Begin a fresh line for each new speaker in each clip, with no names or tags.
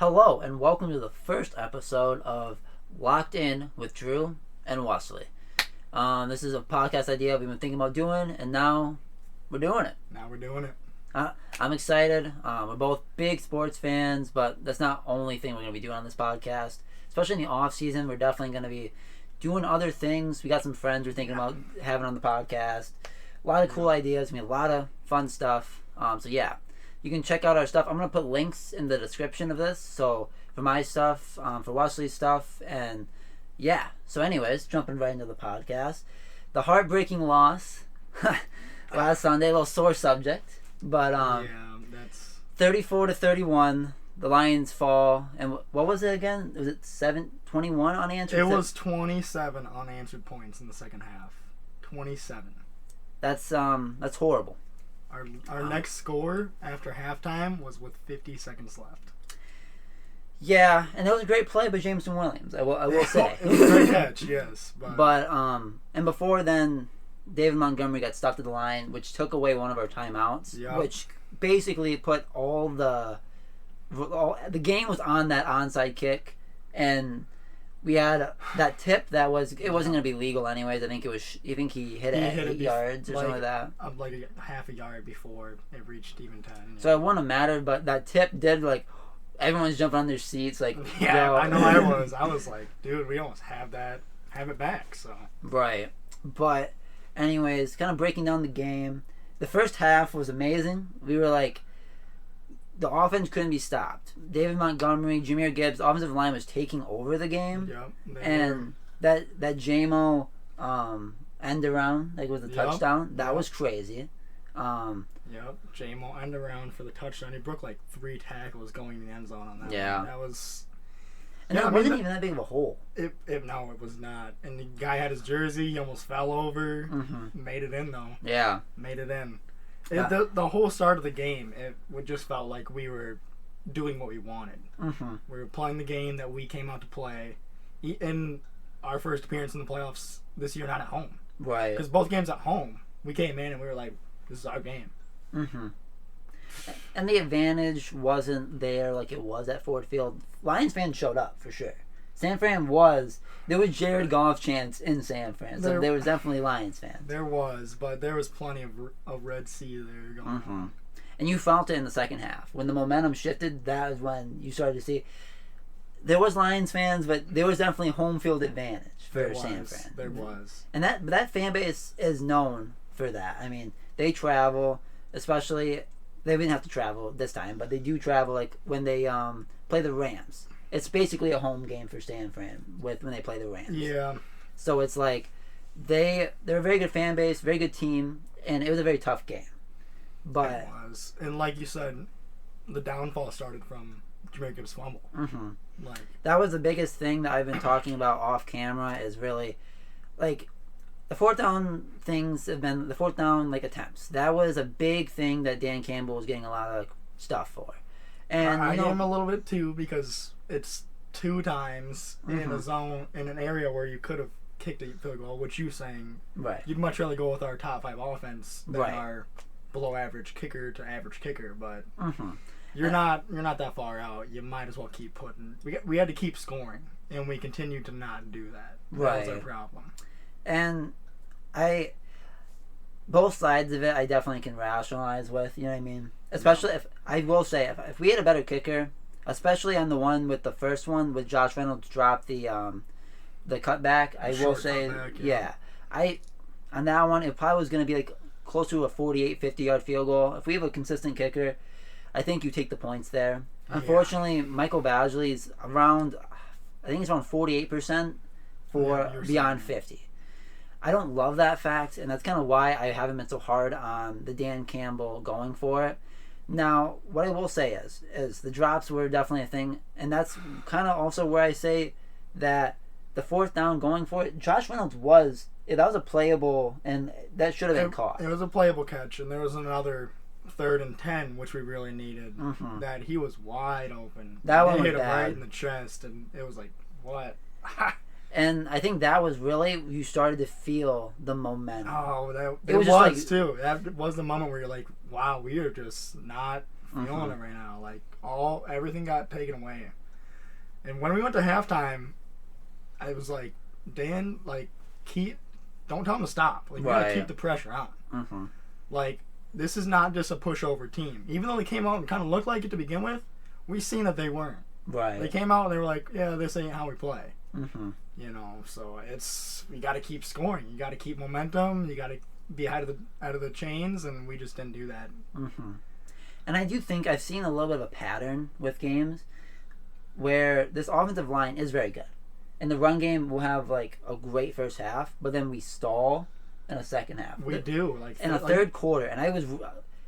Hello, and welcome to the first episode of Locked In with Drew and Wesley. This is a podcast idea we've been thinking about doing, and now we're doing it. I'm excited. We're both big sports fans, but that's not the only thing we're going to be doing on this podcast. Especially in the offseason, we're definitely going to be doing other things. We got some friends we're thinking about having on the podcast. A lot of cool ideas. A lot of fun stuff. You can check out our stuff. I'm going to put links in the description of this. So for my stuff, for Wesley's stuff, and yeah. So anyways, jumping right into the podcast. The heartbreaking loss last Sunday, a little sore subject. But
that's
34-31, the Lions fall. And what was it again? Was it 21 unanswered?
It was 27 unanswered points in the second half. 27.
That's horrible.
Our next score after halftime was with 50 seconds left.
Yeah, and it was a great play by Jameson Williams. I will say
it was a great catch, yes.
But and before then, David Montgomery got stuffed at the line, which took away one of our timeouts, which basically put the game was on that onside kick, and we had that tip that wasn't going to be legal anyways. I think he hit it at 8 yards or something like that.
Like a half a yard before it reached even 10. Yeah.
So it wouldn't have mattered, but that tip did, everyone's jumping on their seats,
yeah, I know I was like, dude, we almost have it back, so.
Right. But anyways, kind of breaking down the game. The first half was amazing. We were the offense couldn't be stopped. David Montgomery, Jahmyr Gibbs, the offensive line was taking over the game.
Yep.
And that JMO end around, was a touchdown. That was crazy.
JMO end around for the touchdown. He broke 3 tackles going in the end zone on that.
Yeah.
One. That was.
And it wasn't even that big of a hole.
It was not. And the guy had his jersey. He almost fell over.
Mm-hmm.
Made it in though.
Yeah.
Made it in. The whole start of the game, it just felt like we were doing what we wanted.
Mm-hmm.
We were playing the game that we came out to play. In our first appearance in the playoffs this year, not at home.
Right.
Because both games at home, we came in and we were like, this is our game.
Mm-hmm. And the advantage wasn't there like it was at Ford Field. Lions fans showed up, for sure. San Fran there was Jared Goff chants in San Fran, so there was definitely Lions fans.
There was, but there was plenty of Red Sea there going on.
And you felt it in the second half. When the momentum shifted, that was when you started to see there was Lions fans, but there was definitely home field advantage for San Fran.
There was.
And that fan base is known for that. They travel, especially they didn't have to travel this time, but they do travel when they play the Rams. It's basically a home game for San Fran when they play the Rams.
Yeah.
So it's they're a very good fan base, very good team, and it was a very tough game. But
it was. And like you said, the downfall started from Jahmyr Gibbs' fumble.
Mm-hmm. That was the biggest thing that I've been talking about off camera is really the fourth down things have been the fourth down attempts. That was a big thing that Dan Campbell was getting a lot of stuff for. And
I am a little bit too because it's 2 times in a zone in an area where you could have kicked a field goal, which you're saying you'd much rather go with our top 5 offense than our below average kicker to average kicker, but you're not that far out. You might as well keep putting. We had to keep scoring, and we continued to not do that. That was our problem.
And both sides of it, I definitely can rationalize with. You know what I mean? Especially if we had a better kicker, especially on the one with the first one with Josh Reynolds dropped the cutback. On that one, it probably was going to be close to a 48-50 yard field goal. If we have a consistent kicker, I think you take the points there. Unfortunately, Michael Badgley's around 48% for beyond 50. I don't love that fact, and that's kind of why I haven't been so hard on the Dan Campbell going for it. Now, what I will say is the drops were definitely a thing, and that's kind of also where I say that the fourth down going for it, Josh Reynolds that was a playable, and that should have been caught.
It was a playable catch, and there was another 3rd and 10, which we really needed, that he was wide open.
That one
hit him right in the chest, and it was like, what?
And I think that was really, you started to feel the momentum.
Oh, it was too. That was the moment where you're like, wow, we are just not feeling it right now. Like everything got taken away. And when we went to halftime, I was like, Dan, like, don't tell them to stop. Like, we gotta keep the pressure on.
Mm-hmm.
Like, this is not just a pushover team. Even though they came out and kind of looked like it to begin with, we seen that they weren't.
Right.
They came out and they were like, yeah, this ain't how we play.
Mm-hmm.
You know, so you got to keep scoring. You got to keep momentum. You got to be out of the chains, and we just didn't do that.
Mm-hmm. And I do think I've seen a little bit of a pattern with games where this offensive line is very good. And the run game will have, like, a great first half, but then we stall in a second half.
We do.
In a third quarter. And I was...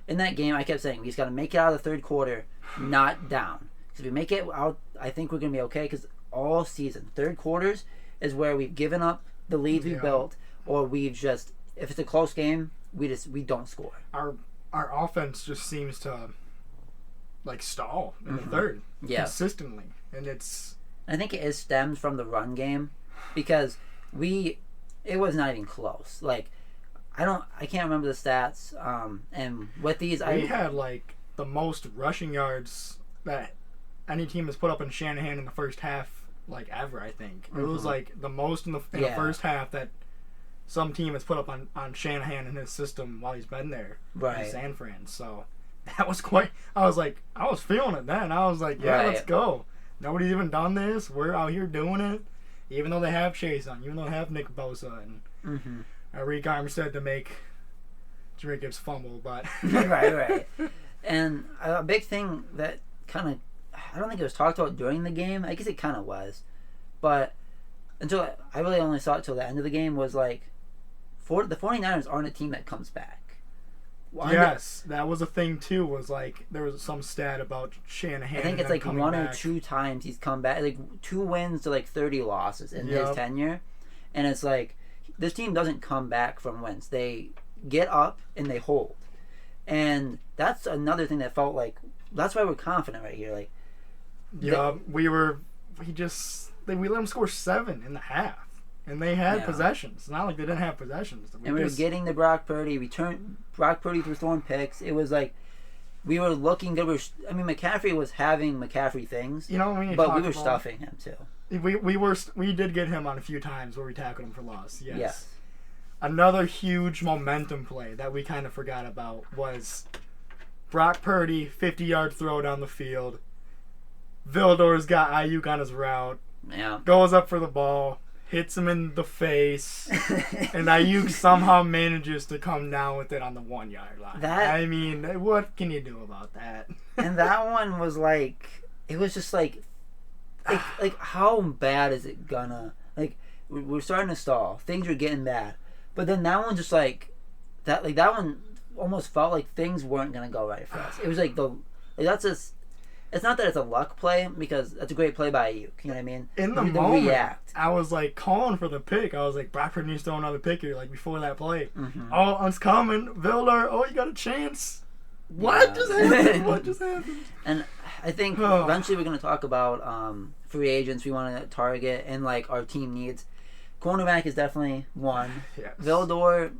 In that game, I kept saying, we just got to make it out of the third quarter, not down. Because if we make it out, I think we're going to be okay. Because all season, third quarters is where we've given up the leads we built, or we've just... If it's a close game, we don't score.
Our offense just seems to, like, stall in the third. Consistently. And it's...
I think it stems from the run game, because it was not even close. Like, I can't remember the stats. And with these,
we had like the most rushing yards that any team has put up in Shanahan in the first half, like, ever. I think it was like the most in the first half that some team has put up on Shanahan and his system while he's been there in San Fran. So that was quite. I was feeling it then. I was like, yeah, let's go. Nobody's even done this. We're out here doing it. Even though they have Chase on, even though they have Nick Bosa and Arik Armstead to make Jahmyr Gibbs fumble, but
right. And a big thing that kind of, I don't think it was talked about during the game. I guess it kind of was, but until I really only saw it till the end of the game was like, the 49ers aren't a team that comes back.
Yes, that was a thing too. Was like there was some stat about Shanahan.
I think it's like one or two times he's come back, like 2 wins to like 30 losses in his tenure, and it's like this team doesn't come back from wins. They get up and they hold, and that's another thing that felt like that's why we're confident right here. Like,
we let them score 7 in the half. And they had possessions. It's not like they didn't have possessions.
We were getting the Brock Purdy. Brock Purdy was throwing picks. It was like we were looking good. McCaffrey was having McCaffrey things. You know what I mean? But we were stuffing him too.
We did get him on a few times where we tackled him for loss. Yes. Another huge momentum play that we kind of forgot about was Brock Purdy, 50-yard throw down the field. Vildor's got Ayuk on his route.
Yeah.
Goes up for the ball. Hits him in the face, and Ayuk somehow manages to come down with it on the 1-yard line. What can you do about that?
And that one was like, it was just like how bad is it gonna, like, we're starting to stall. Things are getting bad. But then that one just that one almost felt like things weren't gonna go right for us. It was like it's not that it's a luck play, because that's a great play by Ayuk. You know what I mean?
In the moment, I was like calling for the pick. I was like, Brock Purdy needs to throw another pick here, like before that play. Oh, it's coming. Vildor, you got a chance. What just happened? What just happened?
And I think eventually we're going to talk about free agents we want to target and like our team needs. Cornerback is definitely one.
Yes.
Vildor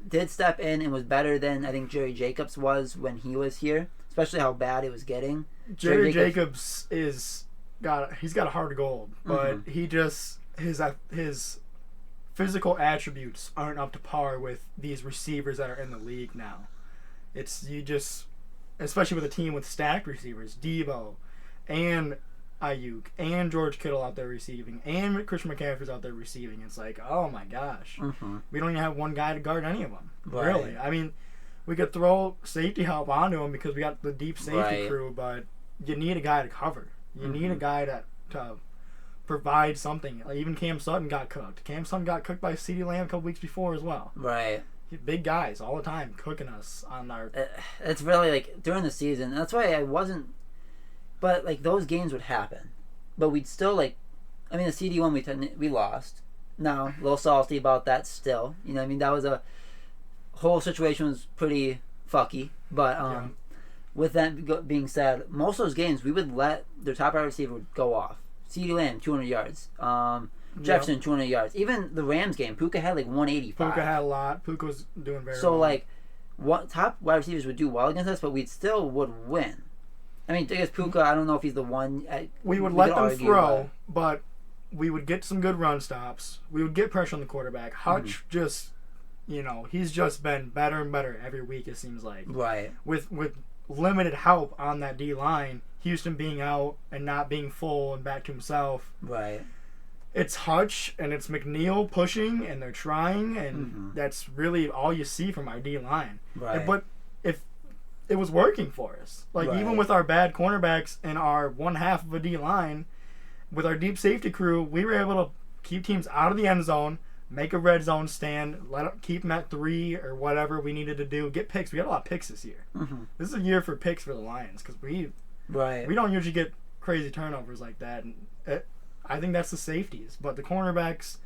did step in and was better than I think Jerry Jacobs was when he was here, especially how bad it was getting.
Jerry Jacobs he's got a heart of gold, but he just his physical attributes aren't up to par with these receivers that are in the league now. Especially with a team with stacked receivers, Debo and Ayuk and George Kittle out there receiving, and Christian McCaffrey's out there receiving. It's like, oh my gosh, we don't even have one guy to guard any of them. Right. Really, I mean, we could throw safety help onto him because we got the deep safety crew, but you need a guy to cover. You need a guy to provide something. Like, even Cam Sutton got cooked. Cam Sutton got cooked by CeeDee Lamb a couple weeks before as well.
Right.
Big guys all the time cooking us on our...
It's really, like, during the season. That's why I wasn't... But, like, those games would happen. But we'd still, like... I mean, the CD one we lost. No, a little salty about that still. You know what I mean? That was a... Whole situation was pretty fucky. But, with that being said, most of those games, we would let their top wide receiver go off. CeeDee Lamb, 200 yards. Jefferson, 200 yards. Even the Rams game, Puka had like 185.
Puka had a lot. Puka was doing very well.
So, like, top wide receivers would do well against us, but we still would win. I mean, I guess Puka, I don't know if he's the one.
We would let them throw, but we would get some good run stops. We would get pressure on the quarterback. Hutch just, he's just been better and better every week, it seems like.
Right.
With limited help on that D-line, Houston being out and not being full and back to himself.
Right.
It's Hutch and it's McNeil pushing, and they're trying, and that's really all you see from our D-line.
Right.
But if it was working for us, even with our bad cornerbacks and our one half of a D-line, with our deep safety crew, we were able to keep teams out of the end zone, make a red zone stand, keep them at 3 or whatever we needed to do, get picks. We got a lot of picks this year. This is a year for picks for the Lions because we don't usually get crazy turnovers like that. And I think that's the safeties, but the cornerbacks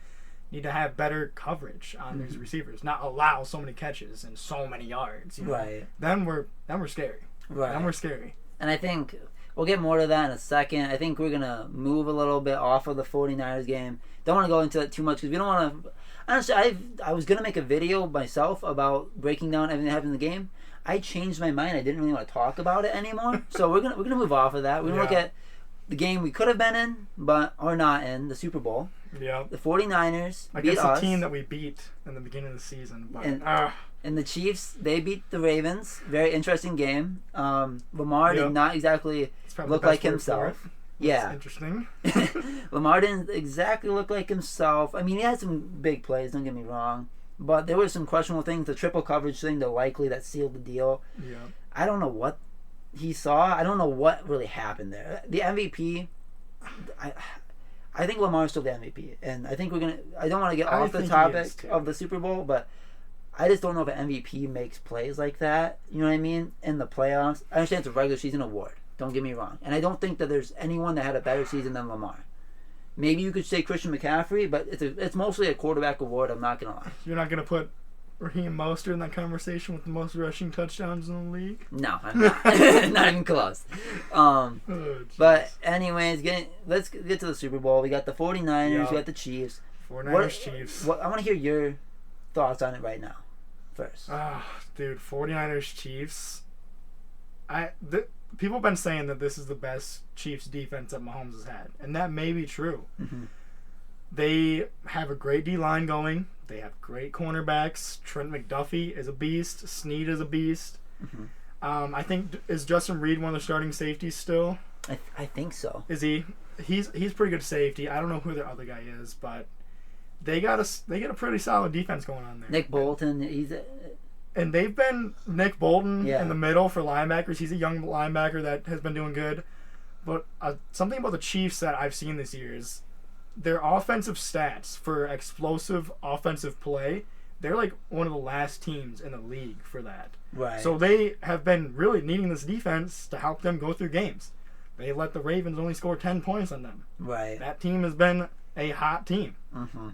need to have better coverage on these receivers, not allow so many catches and so many yards.
Right.
Then we're scary.
Right.
Then we're scary.
And I think we'll get more to that in a second. I think we're going to move a little bit off of the 49ers game. Don't want to go into it too much because we don't want to... Honestly, I was going to make a video myself about breaking down everything that happened in the game. I changed my mind. I didn't really want to talk about it anymore. So we're gonna move off of that. We're going to look at the game we could have been in, or not in, the Super Bowl.
Yeah.
The 49ers beat us.
Against the team that we beat in the beginning of the season. But,
and the Chiefs, they beat the Ravens. Very interesting game. Lamar did not exactly look like himself. Yeah.
That's interesting.
Lamar didn't exactly look like himself. I mean, he had some big plays, don't get me wrong. But there were some questionable things. The triple coverage thing, that sealed the deal.
Yeah.
I don't know what he saw. I don't know what really happened there. The MVP, I think Lamar's still the MVP. And I think I don't want to get off the topic of the Super Bowl, but I just don't know if an MVP makes plays like that. You know what I mean? In the playoffs. I understand it's a regular season award. Don't get me wrong. And I don't think that there's anyone that had a better season than Lamar. Maybe you could say Christian McCaffrey, but it's mostly a quarterback award. I'm not going to lie.
You're not going to put Raheem Mostert in that conversation with the most rushing touchdowns in the league?
No, I'm not. Not even close. But anyways, let's get to the Super Bowl. We got the 49ers. We got the Chiefs.
49ers, Chiefs.
I want to hear your thoughts on it right now first.
Dude, 49ers, Chiefs. People have been saying that this is the best Chiefs defense that Mahomes has had, and that may be true. They have a great D-line going. They have great cornerbacks. Trent McDuffie is a beast. Snead is a beast. I think, is Justin Reed one of the starting safeties still?
I think so.
Is he? He's pretty good safety. I don't know who their other guy is, but they got a pretty solid defense going on there.
Nick Bolton,
and they've been Nick Bolton in the middle for linebackers. He's a young linebacker that has been doing good. But something about the Chiefs that I've seen this year is their offensive stats for explosive offensive play. They're like one of the last teams in the league for that.
Right.
So they have been really needing this defense to help them go through games. They let the Ravens only score 10 points on them.
Right.
That team has been a hot team.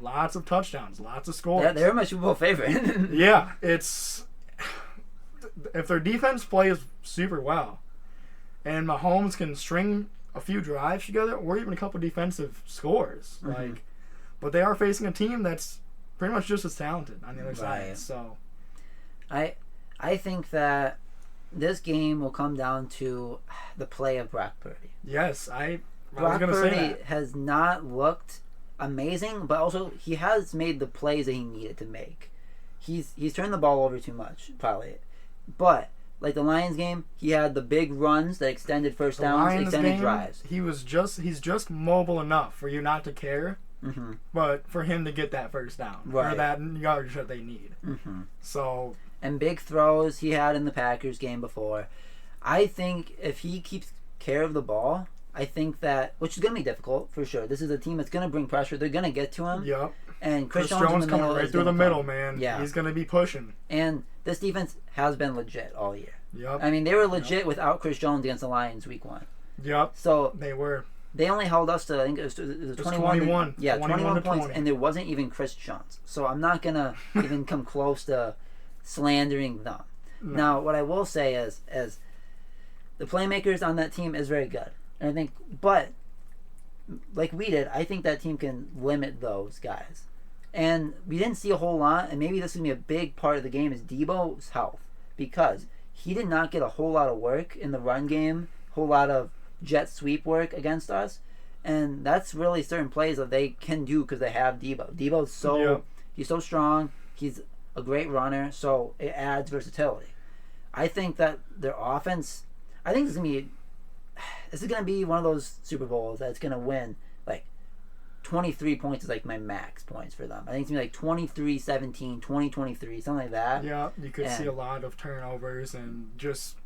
Lots of touchdowns, lots of scores.
Yeah, they're my Super Bowl favorite.
Yeah, it's... If their defense plays super well and Mahomes can string a few drives together or even a couple defensive scores, but they are facing a team that's pretty much just as talented on the other side. So
I think that this game will come down to the play of Brock Purdy.
Yes, I was
Brock
going to say
Purdy
that.
has not looked amazing, but also he has made the plays that he needed to make. He's turned the ball over too much, probably. But like the Lions game, he had the big runs that extended first downs, extended drives.
He's just mobile enough for you not to care, but for him to get that first down or that yardage that they need. So
and big throws he had in the Packers game before. I think if he keeps care of the ball, I think that, which is going to be difficult for sure. This is a team that's going to bring pressure. They're going to get to him.
Yep.
And Chris
Jones coming right through the middle, man.
Yeah.
He's going to be pushing.
And this defense has been legit all year.
Yep.
I mean, they were legit without Chris Jones against the Lions week 1.
Yep.
So
they were.
They only held us to, I think it was 21. Yeah, 21 points, 20. And there wasn't even Chris Jones. So I'm not going to even come close to slandering them. No. Now, what I will say is the playmakers on that team is very good. And I think, but like we did, I think that team can limit those guys. And we didn't see a whole lot, and maybe this is going to be a big part of the game, is Debo's health. because he did not get a whole lot of work in the run game, whole lot of jet sweep work against us. And that's really certain plays that they can do because they have Debo. Debo's he's so strong. He's a great runner, so it adds versatility. I think that their offense, I think this is gonna be one of those Super Bowls that's gonna win like 23 points is like my max points for them. I think it's gonna be like 23-17, 20-23, something like that.
Yeah, you could see a lot of turnovers and just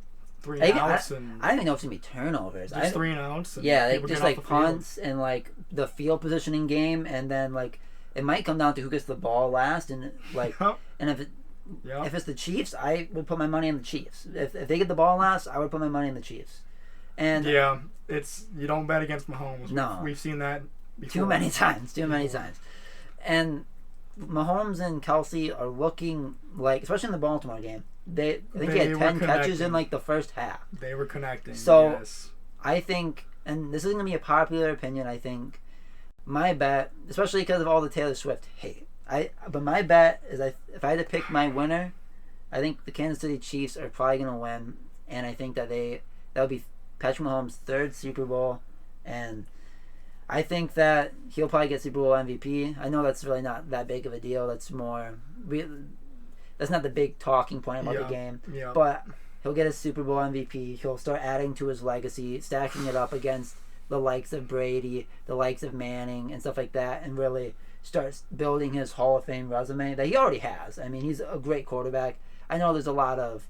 three
and
outs.
I don't even know if it's gonna be turnovers.
Just 3 and outs.
And just like punts and like the field positioning game, and then like it might come down to who gets the ball last, and like and if it's the Chiefs, I would put my money on the Chiefs. If they get the ball last, I would put my money on the Chiefs. And
it's you don't bet against Mahomes.
No,
we've seen that before.
Too many times. And Mahomes and Kelsey are looking like, especially in the Baltimore game, I think he had 10 catches in like the first half.
They were connecting.
So I think, and this isn't going to be a popular opinion, I think, my bet, especially because of all the Taylor Swift hate, but my bet is if I had to pick my winner, I think the Kansas City Chiefs are probably going to win, and I think that that'll be Patrick Mahomes' 3rd Super Bowl, and I think that he'll probably get Super Bowl MVP. I know that's really not that big of a deal. That's not the big talking point about the game. Yeah. But he'll get a Super Bowl MVP. He'll start adding to his legacy, stacking it up against the likes of Brady, the likes of Manning, and stuff like that, and really starts building his Hall of Fame resume that he already has. I mean, he's a great quarterback. I know there's a lot of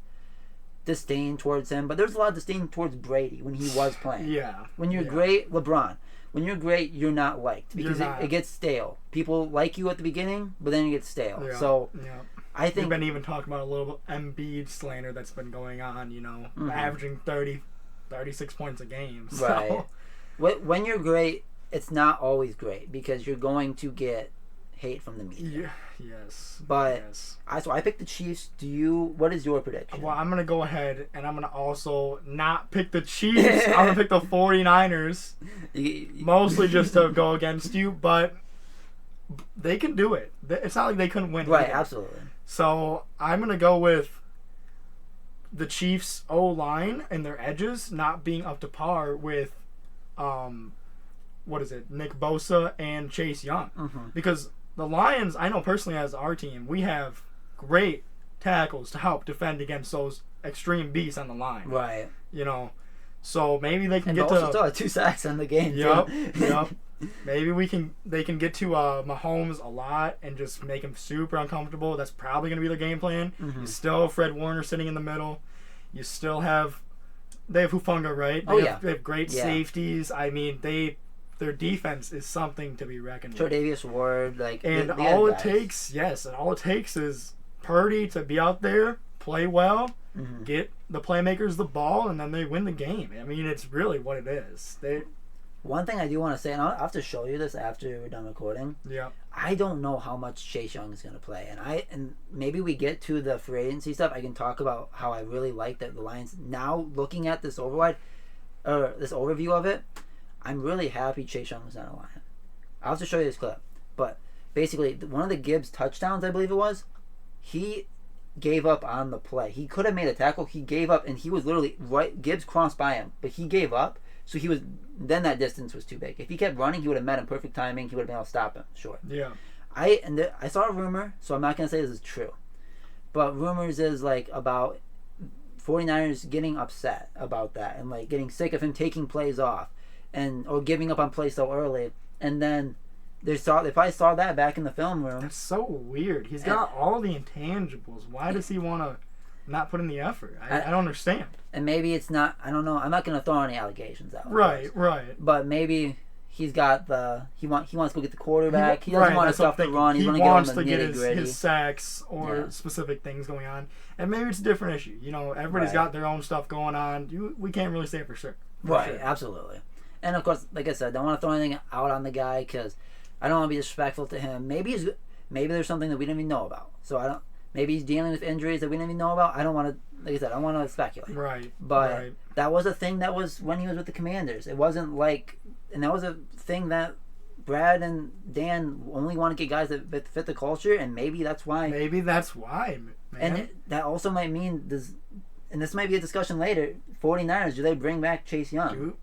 disdain towards him, but there's a lot of disdain towards Brady when he was playing.
Yeah.
When you're great, LeBron. When you're great, you're not liked because it gets stale. People like you at the beginning, but then it gets stale. Yeah. So I think
we've been even talking about a little Embiid slander that's been going on. Averaging 36 points a game. So.
Right. When you're great, it's not always great because you're going to get hate from the media.
Yes.
But so I picked the Chiefs. What is your prediction?
Well, I'm gonna go ahead and I'm gonna also not pick the Chiefs. I'm gonna pick the 49ers. Mostly just to go against you, but they can do it. It's not like they couldn't win.
Right, absolutely.
So I'm gonna go with the Chiefs O-line and their edges not being up to par with Nick Bosa and Chase Young. Mm-hmm. Because the Lions, I know personally as our team, we have great tackles to help defend against those extreme beasts on the line.
Right.
So maybe they can
get to... still had 2 sacks in the game.
Yep. Maybe they can get to Mahomes a lot and just make him super uncomfortable. That's probably going to be the game plan. Mm-hmm. You still have Fred Warner sitting in the middle. You still have... They have Hufanga, right? They have great safeties. I mean, their defense is something to be reckoned with.
Tre'Davious Ward,
all it takes is Purdy to be out there, play well, get the playmakers the ball, and then they win the game. I mean, it's really what it is.
One thing I do want to say, and I'll have to show you this after we're done recording.
Yeah.
I don't know how much Chase Young is going to play, and maybe we get to the free agency stuff. I can talk about how I really like that the Lions. Now looking at this this overview of it, I'm really happy Chase Young was not a Lion. I'll have to show you this clip, but basically one of the Gibbs touchdowns, I believe it was, he gave up on the play. He could have made a tackle. He gave up, and he was literally right. Gibbs crossed by him, but he gave up. So then that distance was too big. If he kept running, he would have met him perfect timing. He would have been able to stop him. Sure.
Yeah.
I saw a rumor, so I'm not going to say this is true. But rumors is about 49ers getting upset about that and getting sick of him taking plays off or giving up on plays so early. And then they probably saw that back in the film room.
That's so weird. He's got all the intangibles. Why does he want to not put in the effort? I don't understand.
And maybe it's not, I don't know. I'm not going to throw any allegations out.
Right.
But maybe he's got he wants to go get the quarterback. He doesn't want to stuff the run. He wants to get
his sacks or specific things going on. And maybe it's a different issue. Everybody's got their own stuff going on. We can't really say it for sure.
Right, absolutely. And of course, like I said, I don't want to throw anything out on the guy because I don't want to be disrespectful to him. Maybe there's something that we didn't even know about. So maybe he's dealing with injuries that we didn't even know about. I don't want to, like I said, I don't want to speculate.
Right.
But that was a thing that was when he was with the Commanders. It wasn't and that was a thing that Brad and Dan only want to get guys that fit the culture, and maybe that's why.
man.
And that also might mean and this might be a discussion later, 49ers, do they bring back Chase Young?
Dude,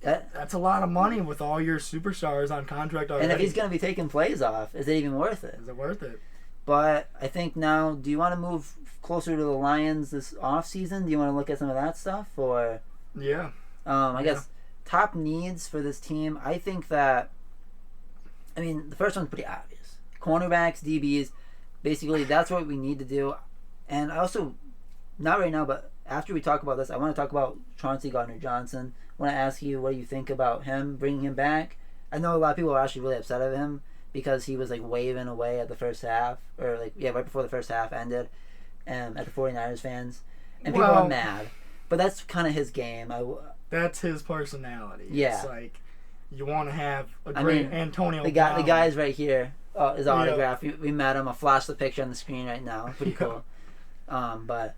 that's a lot of money with all your superstars on contract already.
And if he's going to be taking plays off, is it even worth it?
Is it worth it?
But I think now, do you want to move closer to the Lions this offseason? Do you want to look at some of that stuff? Or
yeah.
I guess top needs for this team, I think that, the first one's pretty obvious. Cornerbacks, DBs, basically that's what we need to do. And I also, not right now, but after we talk about this, I want to talk about Chauncey Gardner-Johnson. I want to ask you, what do you think about him, bringing him back? I know a lot of people are actually really upset at him because he was waving away at the first half, or right before the first half ended, at the 49ers fans. And people are mad. But that's kind of his game.
That's his personality.
Yeah.
It's you want to have a great Antonio Brown.
The guy's right here. His autograph. We met him. I'll flash the picture on the screen right now. Pretty cool. But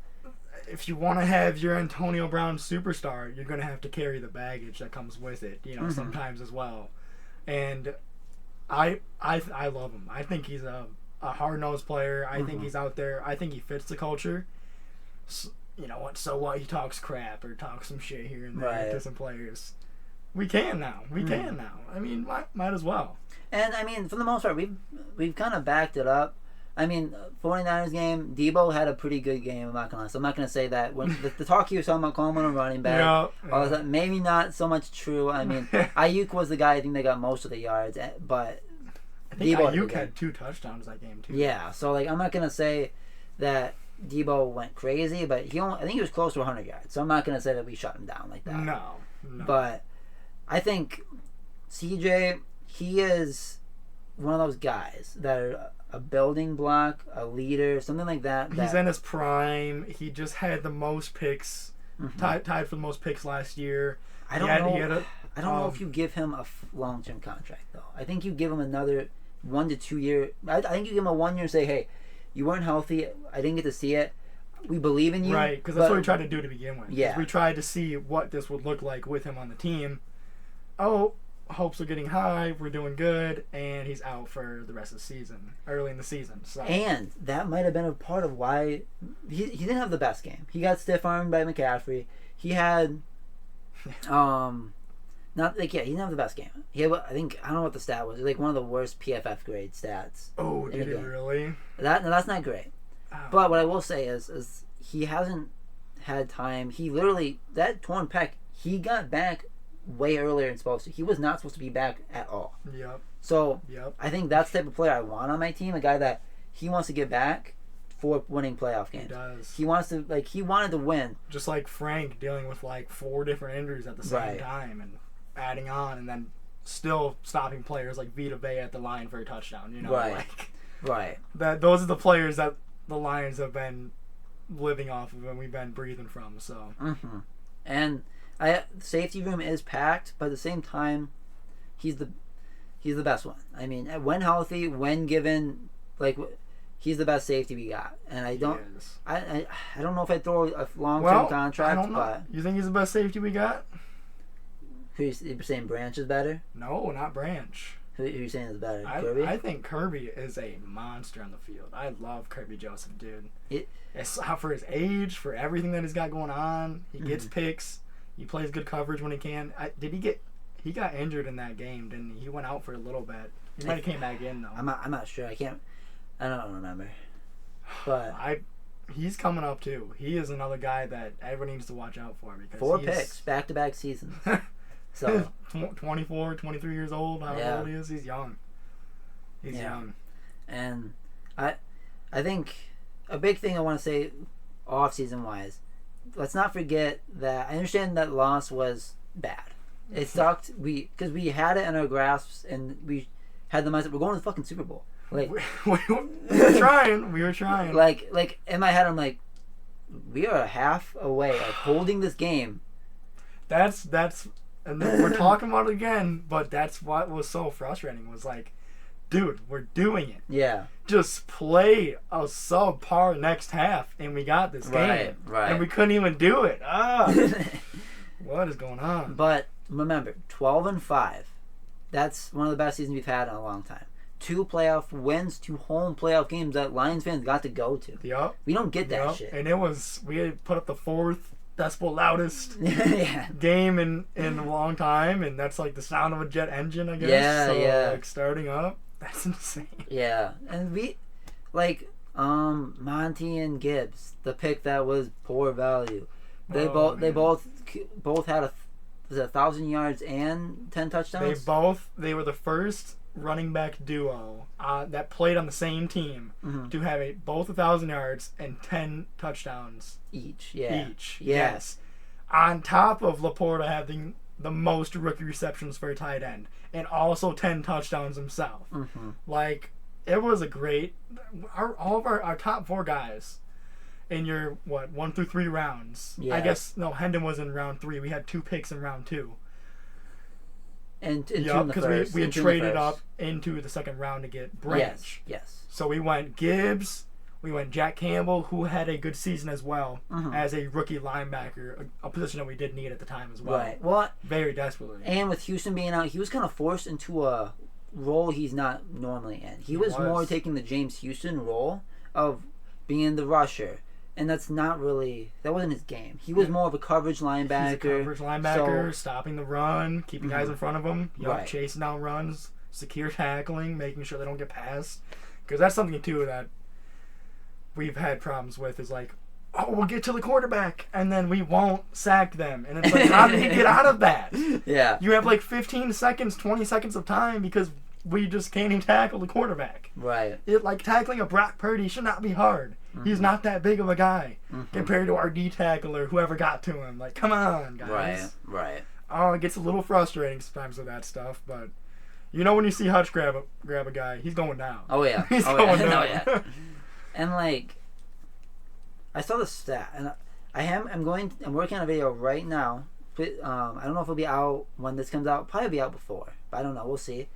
if you want to have your Antonio Brown superstar, you're going to have to carry the baggage that comes with it, sometimes as well. And I love him. I think he's a hard-nosed player. I think he's out there. I think he fits the culture. You know what? So what? He talks crap or talks some shit here and there to some players. We can now. Might as well.
And for the most part, we've kind of backed it up. 49ers game, Debo had a pretty good game, I'm not going to lie. So I'm not going to say that. When the talk he was talking about Coleman and running back, maybe not so much true. Ayuk was the guy I think that got most of the yards, but
I think Ayuk had 2 touchdowns that game, too.
Yeah, so I'm not going to say that Debo went crazy, but I think he was close to 100 yards. So I'm not going to say that we shut him down like that.
No.
But I think CJ, he is one of those guys that are a building block, a leader, something like that.
He's in his prime. He just had the most picks, tied for the most picks last year.
I don't know if you give him a long-term contract, though. I think you give him another 1 to 2 year. I think you give him a 1 year and say, hey, you weren't healthy. I didn't get to see it. We believe in you.
Right, because that's what we tried to do to begin with.
Yeah.
We tried to see what this would look like with him on the team. Hopes are getting high, we're doing good, and he's out for the rest of the season, early in the season. So.
And that might have been a part of why he didn't have the best game. He got stiff-armed by McCaffrey. He had, he didn't have the best game. He had, I don't know what the stat was. It was one of the worst PFF grade stats.
Oh, did he really?
That's not great. Oh. But what I will say is he hasn't had time. He literally, that torn pec, he got back way earlier than supposed to. He was not supposed to be back at all.
Yep.
So I think that's the type of player I want on my team. A guy that he wants to get back for winning playoff games.
He does.
He wants to he wanted to win.
Just like Frank dealing with 4 different injuries at the same time and adding on and then still stopping players like Vita Vea at the line for a touchdown.
Right.
Those are the players that the Lions have been living off of and we've been breathing from. So.
And safety room is packed, but at the same time, he's the best one. When healthy, when given, he's the best safety we got. And I don't know if I'd throw a long-term contract.
I don't know. But you think he's the best safety we got?
Who you saying Branch is better?
No, not Branch.
Who you saying is better? Kirby?
I think Kirby is a monster on the field. I love Kirby Joseph, dude. It's for his age, for everything that he's got going on. He gets picks. He plays good coverage when he can. He got injured in that game, didn't he? He went out for a little bit. He might have came back in, though.
I'm not sure. I don't remember. But
he's coming up, too. He is another guy that everyone needs to watch out for. Because
4 picks, back-to-back seasons. So
24, 23 years old, however old he is, he's young. He's young.
And I think a big thing I want to say off-season wise, let's not forget that I understand that loss was bad. It sucked. Because we had it in our grasps and we had the mindset we're going to the fucking Super Bowl.
We were trying. We were trying.
In my head, I'm like, we are half away of holding this game.
That's and then we're talking about it again, but that's what was so frustrating was dude, we're doing it.
Yeah.
Just play a subpar next half, and we got this game. Right. And we couldn't even do it. What is going on?
But remember, 12-5. That's one of the best seasons we've had in a long time. 2 playoff wins, 2 home playoff games that Lions fans got to go to.
Yep.
We don't get that shit.
And we had put up the 4th decibel loudest game in a long time, and that's like the sound of a jet engine, I guess.
Yeah.
Like starting up. That's insane.
Yeah. And we Monty and Gibbs, the pick that was poor value. They both had 1,000 yards and 10 touchdowns.
They were the first running back duo that played on the same team to have both 1,000 yards and 10 touchdowns
each. Yeah.
Yes. On top of Laporta having the most rookie receptions for a tight end and also 10 touchdowns himself. Like, it was a great. All of our top 4 guys in your 1 through 3 rounds. Yeah. I guess Hendon was in round 3. We had 2 picks in round 2.
And because
we had traded up into the second round to get Branch.
Yes.
So we went Gibbs, we went Jack Campbell, who had a good season as well as a rookie linebacker, a position that we did need at the time as well.
Right. Well,
very desperately.
And with Houston being out, he was kind of forced into a role he's not normally in. He was more taking the James Houston role of being the rusher. And that wasn't his game. He was more of a coverage linebacker.
Stopping the run, keeping guys in front of him, chasing down runs, secure tackling, making sure they don't get past. Because that's something, too, that we've had problems with is like, we'll get to the quarterback, and then we won't sack them. And it's like, how do you get out of that?
Yeah.
You have like 15 seconds, 20 seconds of time because we just can't even tackle the quarterback.
Right.
Tackling a Brock Purdy should not be hard. He's not that big of a guy compared to our D tackle or whoever got to him. Like, come on, guys.
Right.
Oh, it gets a little frustrating sometimes with that stuff, but when you see Hutch grab a guy, he's going down.
Oh yeah.
He's going down.
Oh, yeah. And like, I saw the stat, and I'm working on a video right now. I don't know if it'll be out when this comes out. Probably be out before, but I don't know. We'll see.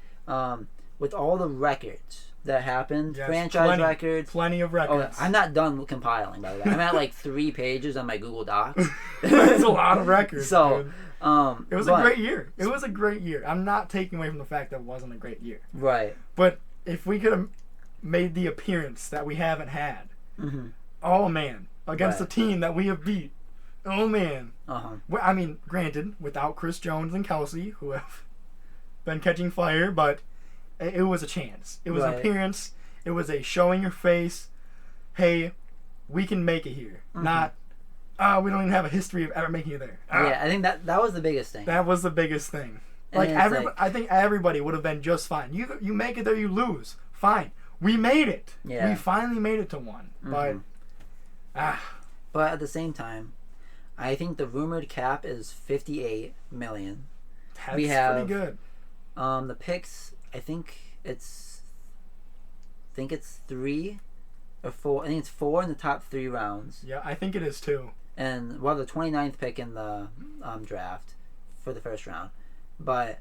With all the records that happened, franchise records.
Plenty of records.
I'm not done compiling, by the way. I'm at like 3 pages on my Google Docs.
It's a lot of records.
So,
it was a great year. It was a great year. I'm not taking away from the fact that it wasn't a great year.
Right.
But if we could have made the appearance that we haven't had, oh man, against a team that we have beat, oh man. Well, I mean, granted, without Chris Jones and Kelsey, who have been catching fire, but it was a chance. It was an appearance. It was a showing your face, hey, we can make it here. Not, we don't even have a history of ever making it there.
Yeah, I think that was the biggest thing.
That was the biggest thing. I think everybody would have been just fine. You make it there, you lose. Fine. We made it.
Yeah.
We finally made it to 1. But,
But at the same time, I think the rumored cap is $58 million.
That's pretty good.
The picks, I think it's 3 or 4. I think it's 4 in the top 3 rounds.
Yeah, I think it is too.
And the 29th pick in the draft for the first round. But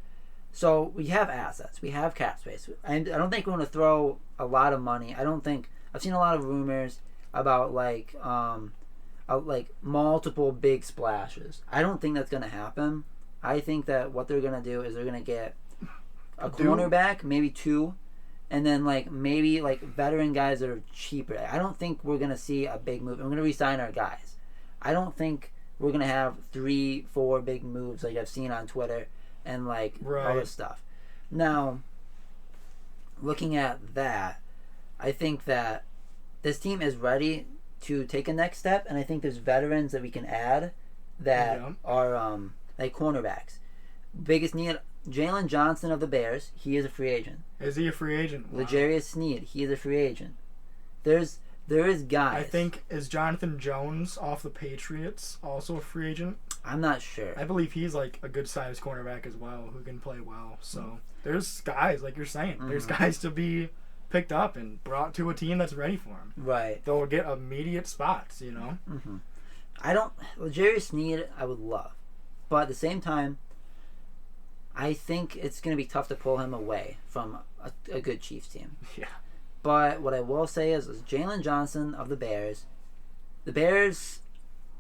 so we have assets, we have cap space. I don't think we're going to throw a lot of money. I've seen a lot of rumors about like multiple big splashes. I don't think that's going to happen. I think that what they're going to do is they're going to get a cornerback, maybe 2, and then maybe veteran guys that are cheaper. I don't think we're going to see a big move. I'm going to re-sign our guys. I don't think we're going to have 3-4 big moves like I've seen on Twitter and all this stuff. Now, looking at that, I think that this team is ready to take a next step, and I think there's veterans that we can add that are cornerbacks. Biggest need, Jalen Johnson of the Bears, he is a free agent.
Is he a free agent?
Wow. L'Jarius Sneed, he is a free agent. There is guys.
I think, is Jonathan Jones off the Patriots also a free agent?
I'm not sure.
I believe he's a good sized cornerback as well who can play well. So there's guys, like you're saying, there's guys to be picked up and brought to a team that's ready for him.
Right.
They'll get immediate spots,
L'Jarius Sneed I would love. But at the same time, I think it's going to be tough to pull him away from a good Chiefs team.
Yeah.
But what I will say is Jalen Johnson of the Bears,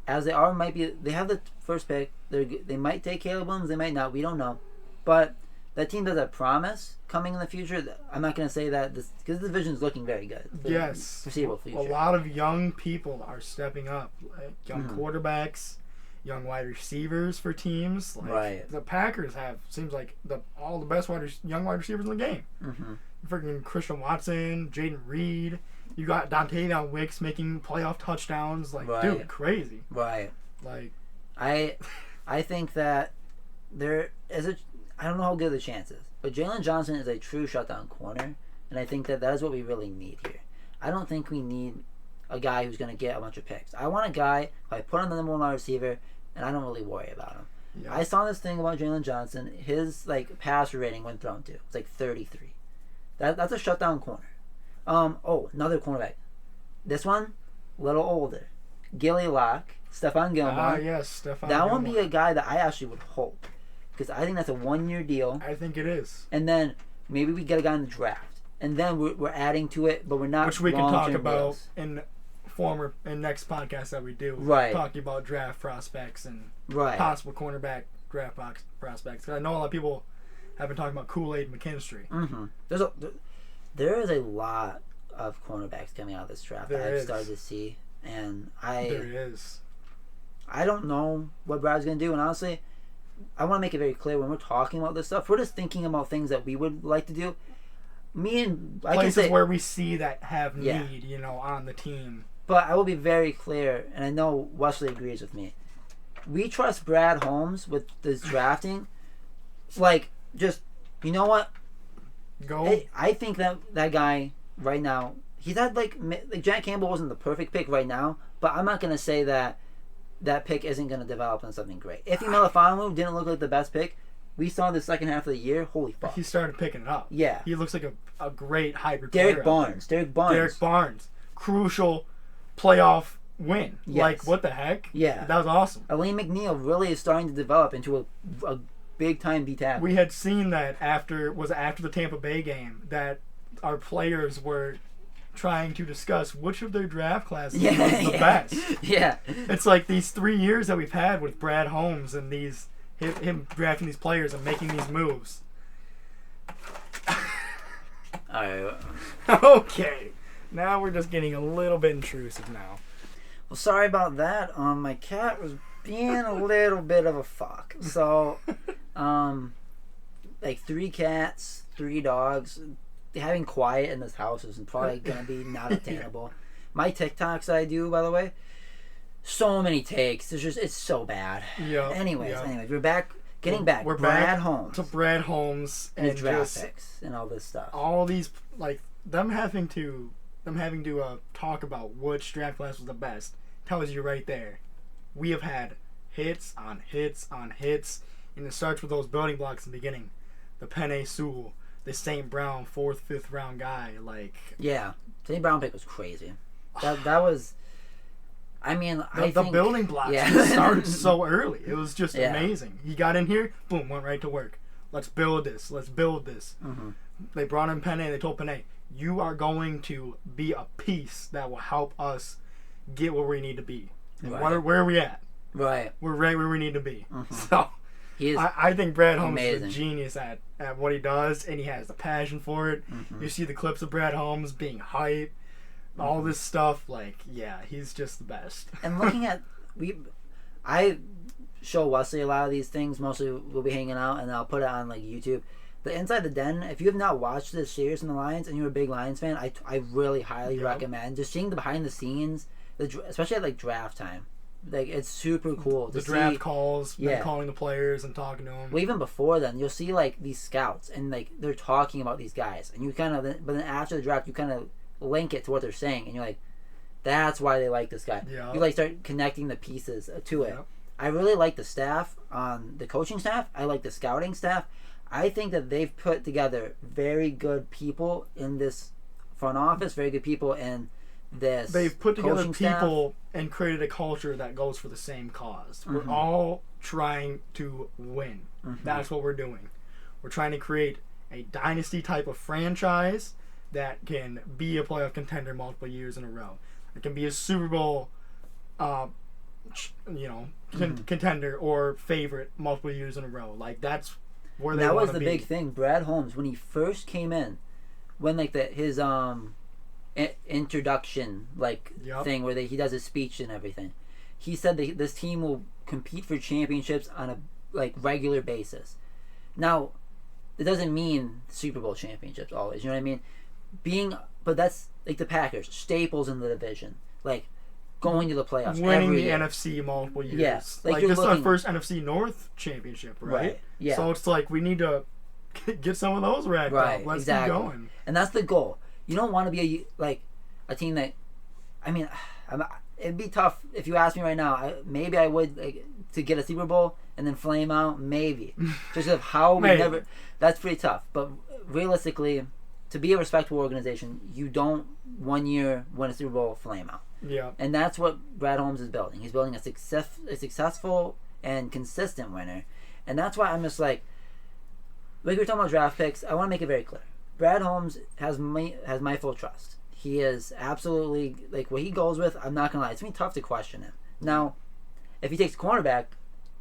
as they have the first pick. They might take Caleb Williams, they might not. We don't know. But that team does have promise coming in the future. I'm not going to say that because the division is looking very good.
Yes.
Foreseeable future.
A lot of young people are stepping up, like young quarterbacks, young wide receivers for teams. Like,
right.
The Packers seems like all the best young wide receivers in the game. Mm-hmm. Freaking Christian Watson, Jaden Reed. You got Dontavion Wicks making playoff touchdowns. Like, dude, crazy.
Right.
Like,
I think that there is I don't know how good the chance is, but Jalen Johnson is a true shutdown corner, and I think that is what we really need here. I don't think we need a guy who's going to get a bunch of picks. I want a guy who I put on the number 1 wide receiver, and I don't really worry about him. Yeah. I saw this thing about Jalen Johnson. His passer rating when thrown to it's 33. That's a shutdown corner. Another cornerback. This one, a little older. Gilly Lock, Stephon Gilmore.
Ah, yes, Stephon
That
Gilmore.
would be a guy that I actually would hope. Because I think that's a 1-year deal.
I think it is.
And then maybe we get a guy in the draft. And then we're adding to it, but we're not.
Which we can talk about
deals.
in next podcast that we do.
Right.
Talking about draft prospects and
right.
possible cornerback draft prospects. Because I know a lot of people have been talking about Kool-Aid McKinstry.
Mm-hmm. There is a lot of cornerbacks coming out of this draft that I've started to see. And
there is.
I don't know what Brad's going to do. And honestly, I want to make it very clear when we're talking about this stuff, we're just thinking about things that we would like to do.
Places where we see that have need, on the team.
But I will be very clear, and I know Wesley agrees with me. We trust Brad Holmes with this drafting. You know what?
Go.
I think that guy right now, he's had Jack Campbell wasn't the perfect pick right now, but I'm not going to say that pick isn't going to develop into something great. If Melifonwu didn't look like the best pick, we saw the second half of the year, holy fuck.
He started picking it up.
Yeah.
He looks like a great hybrid
Derek
player.
Barnes.
Crucial playoff win.
Yes.
What the heck?
Yeah.
That was awesome.
Elaine McNeil really is starting to develop into a big-time D-tackle.
We had seen that after the Tampa Bay game that our players were trying to discuss which of their draft classes was the best.
Yeah.
It's like these 3 years that we've had with Brad Holmes and him drafting these players and making these moves. Okay. Now we're just getting a little bit intrusive now.
Well, sorry about that. My cat was being a little bit of a fuck. So, 3 cats, 3 dogs. Having quiet in this house is probably going to be not attainable. My TikToks I do, by the way, so many takes. It's so bad.
Yeah.
Anyways, we're back. We're
Brad
Holmes.
To Brad Holmes
and his draft picks and all this stuff.
All these them having to talk about which draft class was the best tells you right there. We have had hits on hits on hits, and it starts with those building blocks in the beginning. The Penei Sewell, the St. Brown 4th, 5th round guy,
yeah, St. Brown pick was crazy. That was. I mean,
the building blocks started so early. It was just amazing. He got in here, boom, went right to work. Let's build this. Mm-hmm. They brought in Penei. They told Penei, you are going to be a piece that will help us get where we need to be. And where are we at?
Right.
We're right where we need to be.
Mm-hmm.
So I think Brad Holmes is a
amazing.
genius at what he does, and he has the passion for it. Mm-hmm. You see the clips of Brad Holmes being hype. All this stuff, he's just the best.
And looking at I show Wesley a lot of these things. Mostly we'll be hanging out, and I'll put it on YouTube. The Inside the Den. If you have not watched this series from the Lions, and you're a big Lions fan, I really highly recommend just seeing the behind the scenes, especially at draft time. It's super cool.
The draft calls, calling the players and talking to them.
Well, even before then, you'll see these scouts, and they're talking about these guys, and you kind of. But then after the draft, you kind of link it to what they're saying, and you're like, that's why they like this guy. Yeah. You start connecting the pieces to it. Yeah. I really like the staff on the coaching staff. I like the scouting staff. I think that they've put together very good people in this front office, very good people in this.
They've put together people
staff.
And created a culture that goes for the same cause. Mm-hmm. We're all trying to win. Mm-hmm. That's what we're doing. We're trying to create a dynasty type of franchise that can be a playoff contender multiple years in a row. It can be a Super Bowl, contender or favorite multiple years in a row. That's where they
that was
the
big thing. Brad Holmes, when he first came in, when like his introduction thing where he does his speech and everything, he said that this team will compete for championships on a regular basis. Now, it doesn't mean Super Bowl championships always. You know what I mean? But that's like the Packers, staples in the division, going to the playoffs,
winning
every
the
year.
NFC multiple years.
Yeah,
this is our first NFC North championship, right?
Yeah.
So it's we need to get some of those racked up. Let's keep going.
And that's the goal. You don't want to be a team that, I mean, it'd be tough if you ask me right now. Maybe I would to get a Super Bowl and then flame out. Maybe just of how we never. That's pretty tough. But realistically, to be a respectable organization, you don't 1 year win a Super Bowl, flame out.
Yeah.
And that's what Brad Holmes is building. He's building a successful and consistent winner. And that's why I'm just we were talking about draft picks. I want to make it very clear. Brad Holmes has my full trust. He is absolutely what he goes with. I'm not gonna lie, it's gonna be tough to question him. Now, if he takes cornerback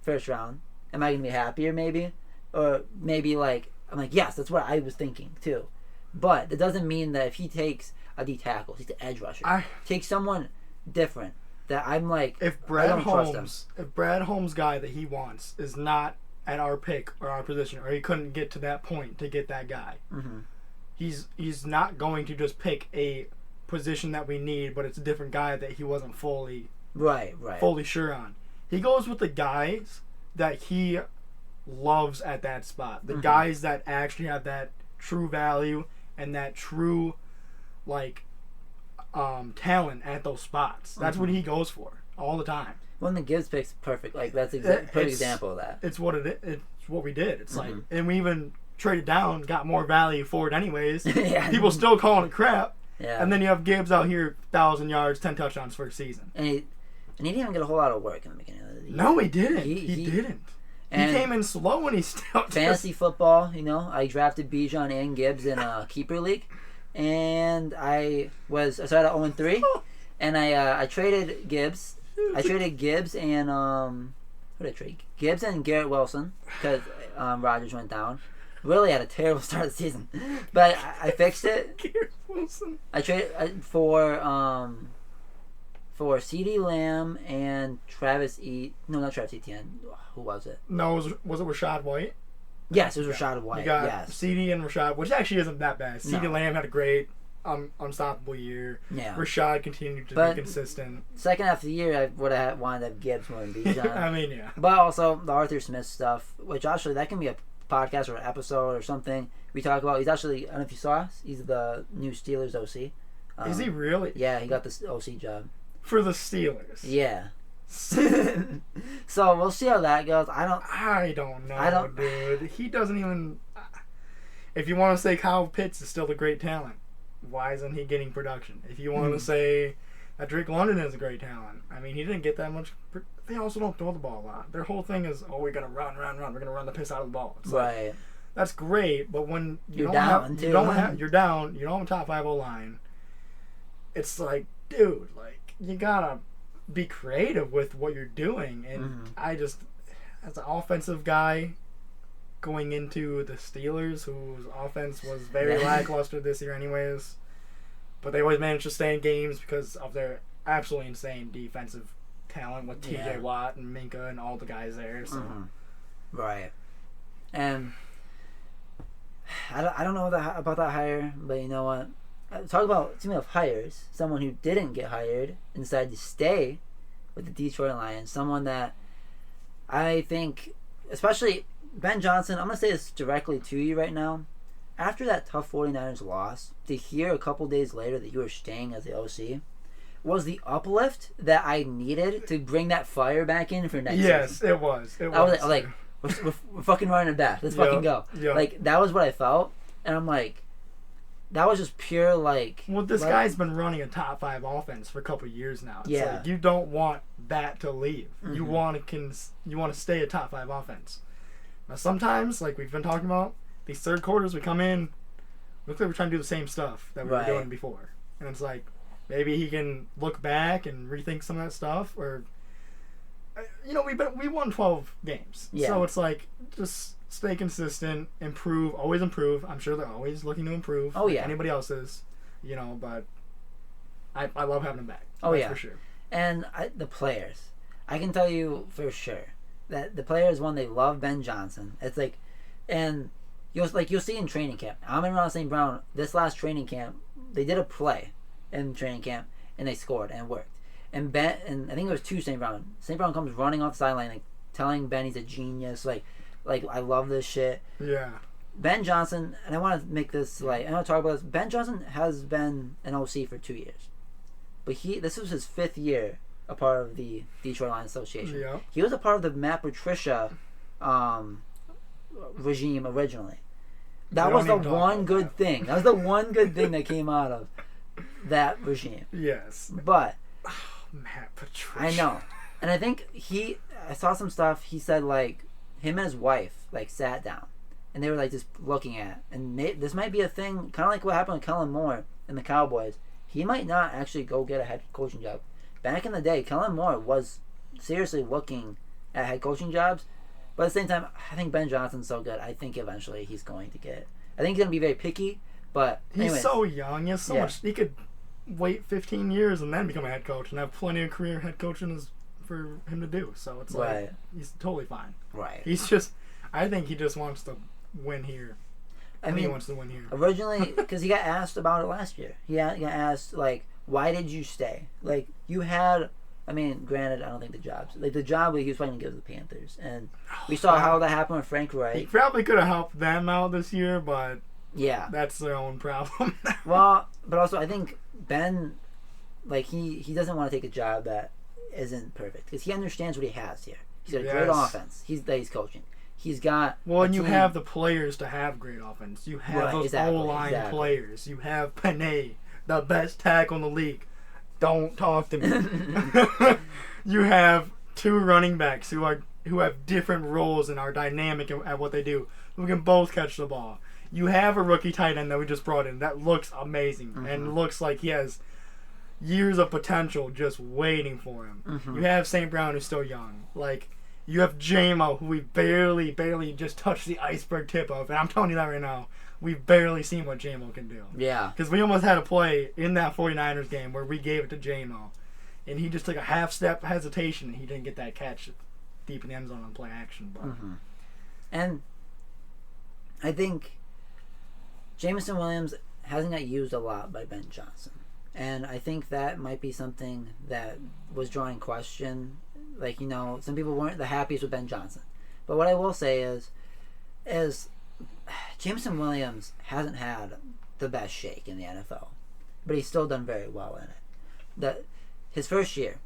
first round, am I gonna be happier maybe, or maybe I'm yes, that's what I was thinking too. But it doesn't mean that if he takes a D tackle, he's the edge rusher, take someone different that I'm
if Brad Holmes guy that he wants is not at our pick or our position, or he couldn't get to that point to get that guy.
Mm-hmm.
He's not going to just pick a position that we need, but it's a different guy that he wasn't fully sure on. He goes with the guys that he loves at that spot. The guys that actually have that true value and that true talent at those spots. That's what he goes for all the time.
When the Gibbs pick's perfect. That's a perfect example of that.
It's what it's what we did. It's and we even traded down, got more value for it anyways. People still calling it crap.
Yeah.
And then you have Gibbs out here, 1,000 yards, 10 touchdowns for a season.
And he didn't even get a whole lot of work in the beginning of the year.
No, he didn't. He didn't. He came in slow and he still
fantasy football, I drafted Bijan and Gibbs in a keeper league, and I started at 0-3, and I traded Gibbs. I traded Gibbs and who did I trade? Gibbs and Garrett Wilson because Rodgers went down. Really had a terrible start of the season, but I fixed it.
Garrett Wilson. I
traded for CeeDee Lamb and Travis Etienne. No, not Travis Etienne. Who was it?
No, was it Rashad White?
Yes, it was Rashad White.
You got CeeDee and Rashad, which actually isn't that bad. CeeDee Lamb had a great unstoppable year.
Yeah.
Rashad continued to be consistent.
Second half of the year, I would have wanted to have Gibbs more than Bijan.
I mean, yeah.
But also the Arthur Smith stuff, which actually that can be a podcast or an episode or something we talk about. He's actually, I don't know if you saw, he's the new Steelers OC.
Is he really?
Yeah, he got this OC job.
For the Steelers?
Yeah. So we'll see how that goes. I don't know,
dude. He doesn't even... If you want to say Kyle Pitts is still a great talent, why isn't he getting production? If you want to say that Drake London is a great talent, I mean, he didn't get that much... They also don't throw the ball a lot. Their whole thing is, we're going to run. We're going to run the piss out of the ball. It's
right.
That's great, but when
you're down,
you don't have a top 5 O-line, it's dude, you got to be creative with what you're doing. And I just, as an offensive guy going into the Steelers, whose offense was very lackluster this year anyways, but they always managed to stay in games because of their absolutely insane defensive talent with TJ Watt and Minka and all the guys there. So.
Right. And I don't know about that hire, but you know what? Talk about, speaking of hires, someone who didn't get hired and decided to stay with the Detroit Lions. Someone that I think, especially Ben Johnson, I'm going to say this directly to you right now. After that tough 49ers loss, to hear a couple days later that you were staying as the OC was the uplift that I needed to bring that fire back in for next season.
Yes, it was. I
was like, we're fucking running it back. Let's fucking go. Yep. That was what I felt. And I'm like, that was just pure Well,
this guy's been running a top 5 offense for a couple of years now. It's you don't want that to leave. You want to stay a top 5 offense. Now sometimes, we've been talking about, these third quarters we come in, looks like we're trying to do the same stuff that we were doing before, and it's maybe he can look back and rethink some of that stuff, or we won 12 games. Yeah. So it's like just stay consistent, improve, always improve. I'm sure they're always looking to improve.
Oh, yeah.
Anybody else is, but I love having them back.
Oh,
That's
yeah.
for sure.
And the players. I can tell you for sure that the players, one, they love Ben Johnson. It's like, and you'll see in training camp. Amon-Ra St. Brown, this last training camp, they did a play in training camp, and they scored, and it worked. And I think it was to St. Brown. St. Brown comes running off the sideline, like, telling Ben he's a genius, like I love this shit.
Yeah.
Ben Johnson, and I want to make this, I want to talk about this. Ben Johnson has been an OC for 2 years. But this was his 5th year a part of the Detroit Lions Association.
Yeah.
He was a part of the Matt Patricia regime originally. That was the one good thing. That was the one good thing that came out of that regime.
Yes.
But
Matt Patricia.
I know. And I think I saw some stuff, he said, like, him and his wife, like, sat down. And they were, like, just looking at it. And this might be a thing, kind of like what happened with Kellen Moore and the Cowboys. He might not actually go get a head coaching job. Back in the day, Kellen Moore was seriously looking at head coaching jobs. But at the same time, I think Ben Johnson's so good. I think eventually he's going to get it. I think he's going to be very picky, but anyways.
He's so young. He has so much. He could wait 15 years and then become a head coach and have plenty of career head coaching for him to do. So it's like, he's totally fine.
Right.
I think he just wants to win here. He wants to win here.
Originally, because he got asked about it last year. He got asked, like, why did you stay? Like, you had, granted, I don't think the job he was playing to give the Panthers. And we saw how that happened with Frank Reich.
He probably could have helped them out this year, but
yeah,
that's their own problem.
Well, but also I think Ben, like, he doesn't want to take a job that isn't perfect because he understands what he has here. He's got a great offense. He's coaching. He's got
and you have the players to have great offense. You have those O-line players. You have Panay, the best tackle in the league. Don't talk to me. You have 2 running backs who have different roles and are dynamic at what they do, who can both catch the ball. You have a rookie tight end that we just brought in that looks amazing and looks like he has years of potential just waiting for him. Mm-hmm. You have St. Brown who's still young. Like, you have J-Mo, who we barely just touched the iceberg tip of, and I'm telling you that right now. We've barely seen what J-Mo can do.
Yeah.
Because we almost had a play in that 49ers game where we gave it to J-Mo, and he just took a half-step hesitation, and he didn't get that catch deep in the end zone on play action. But.
Mm-hmm. And I think Jameson Williams hasn't got used a lot by Ben Johnson. And I think that might be something that was drawing question. Like, some people weren't the happiest with Ben Johnson. But what I will say is Jameson Williams hasn't had the best shake in the NFL. But he's still done very well in it. His first year,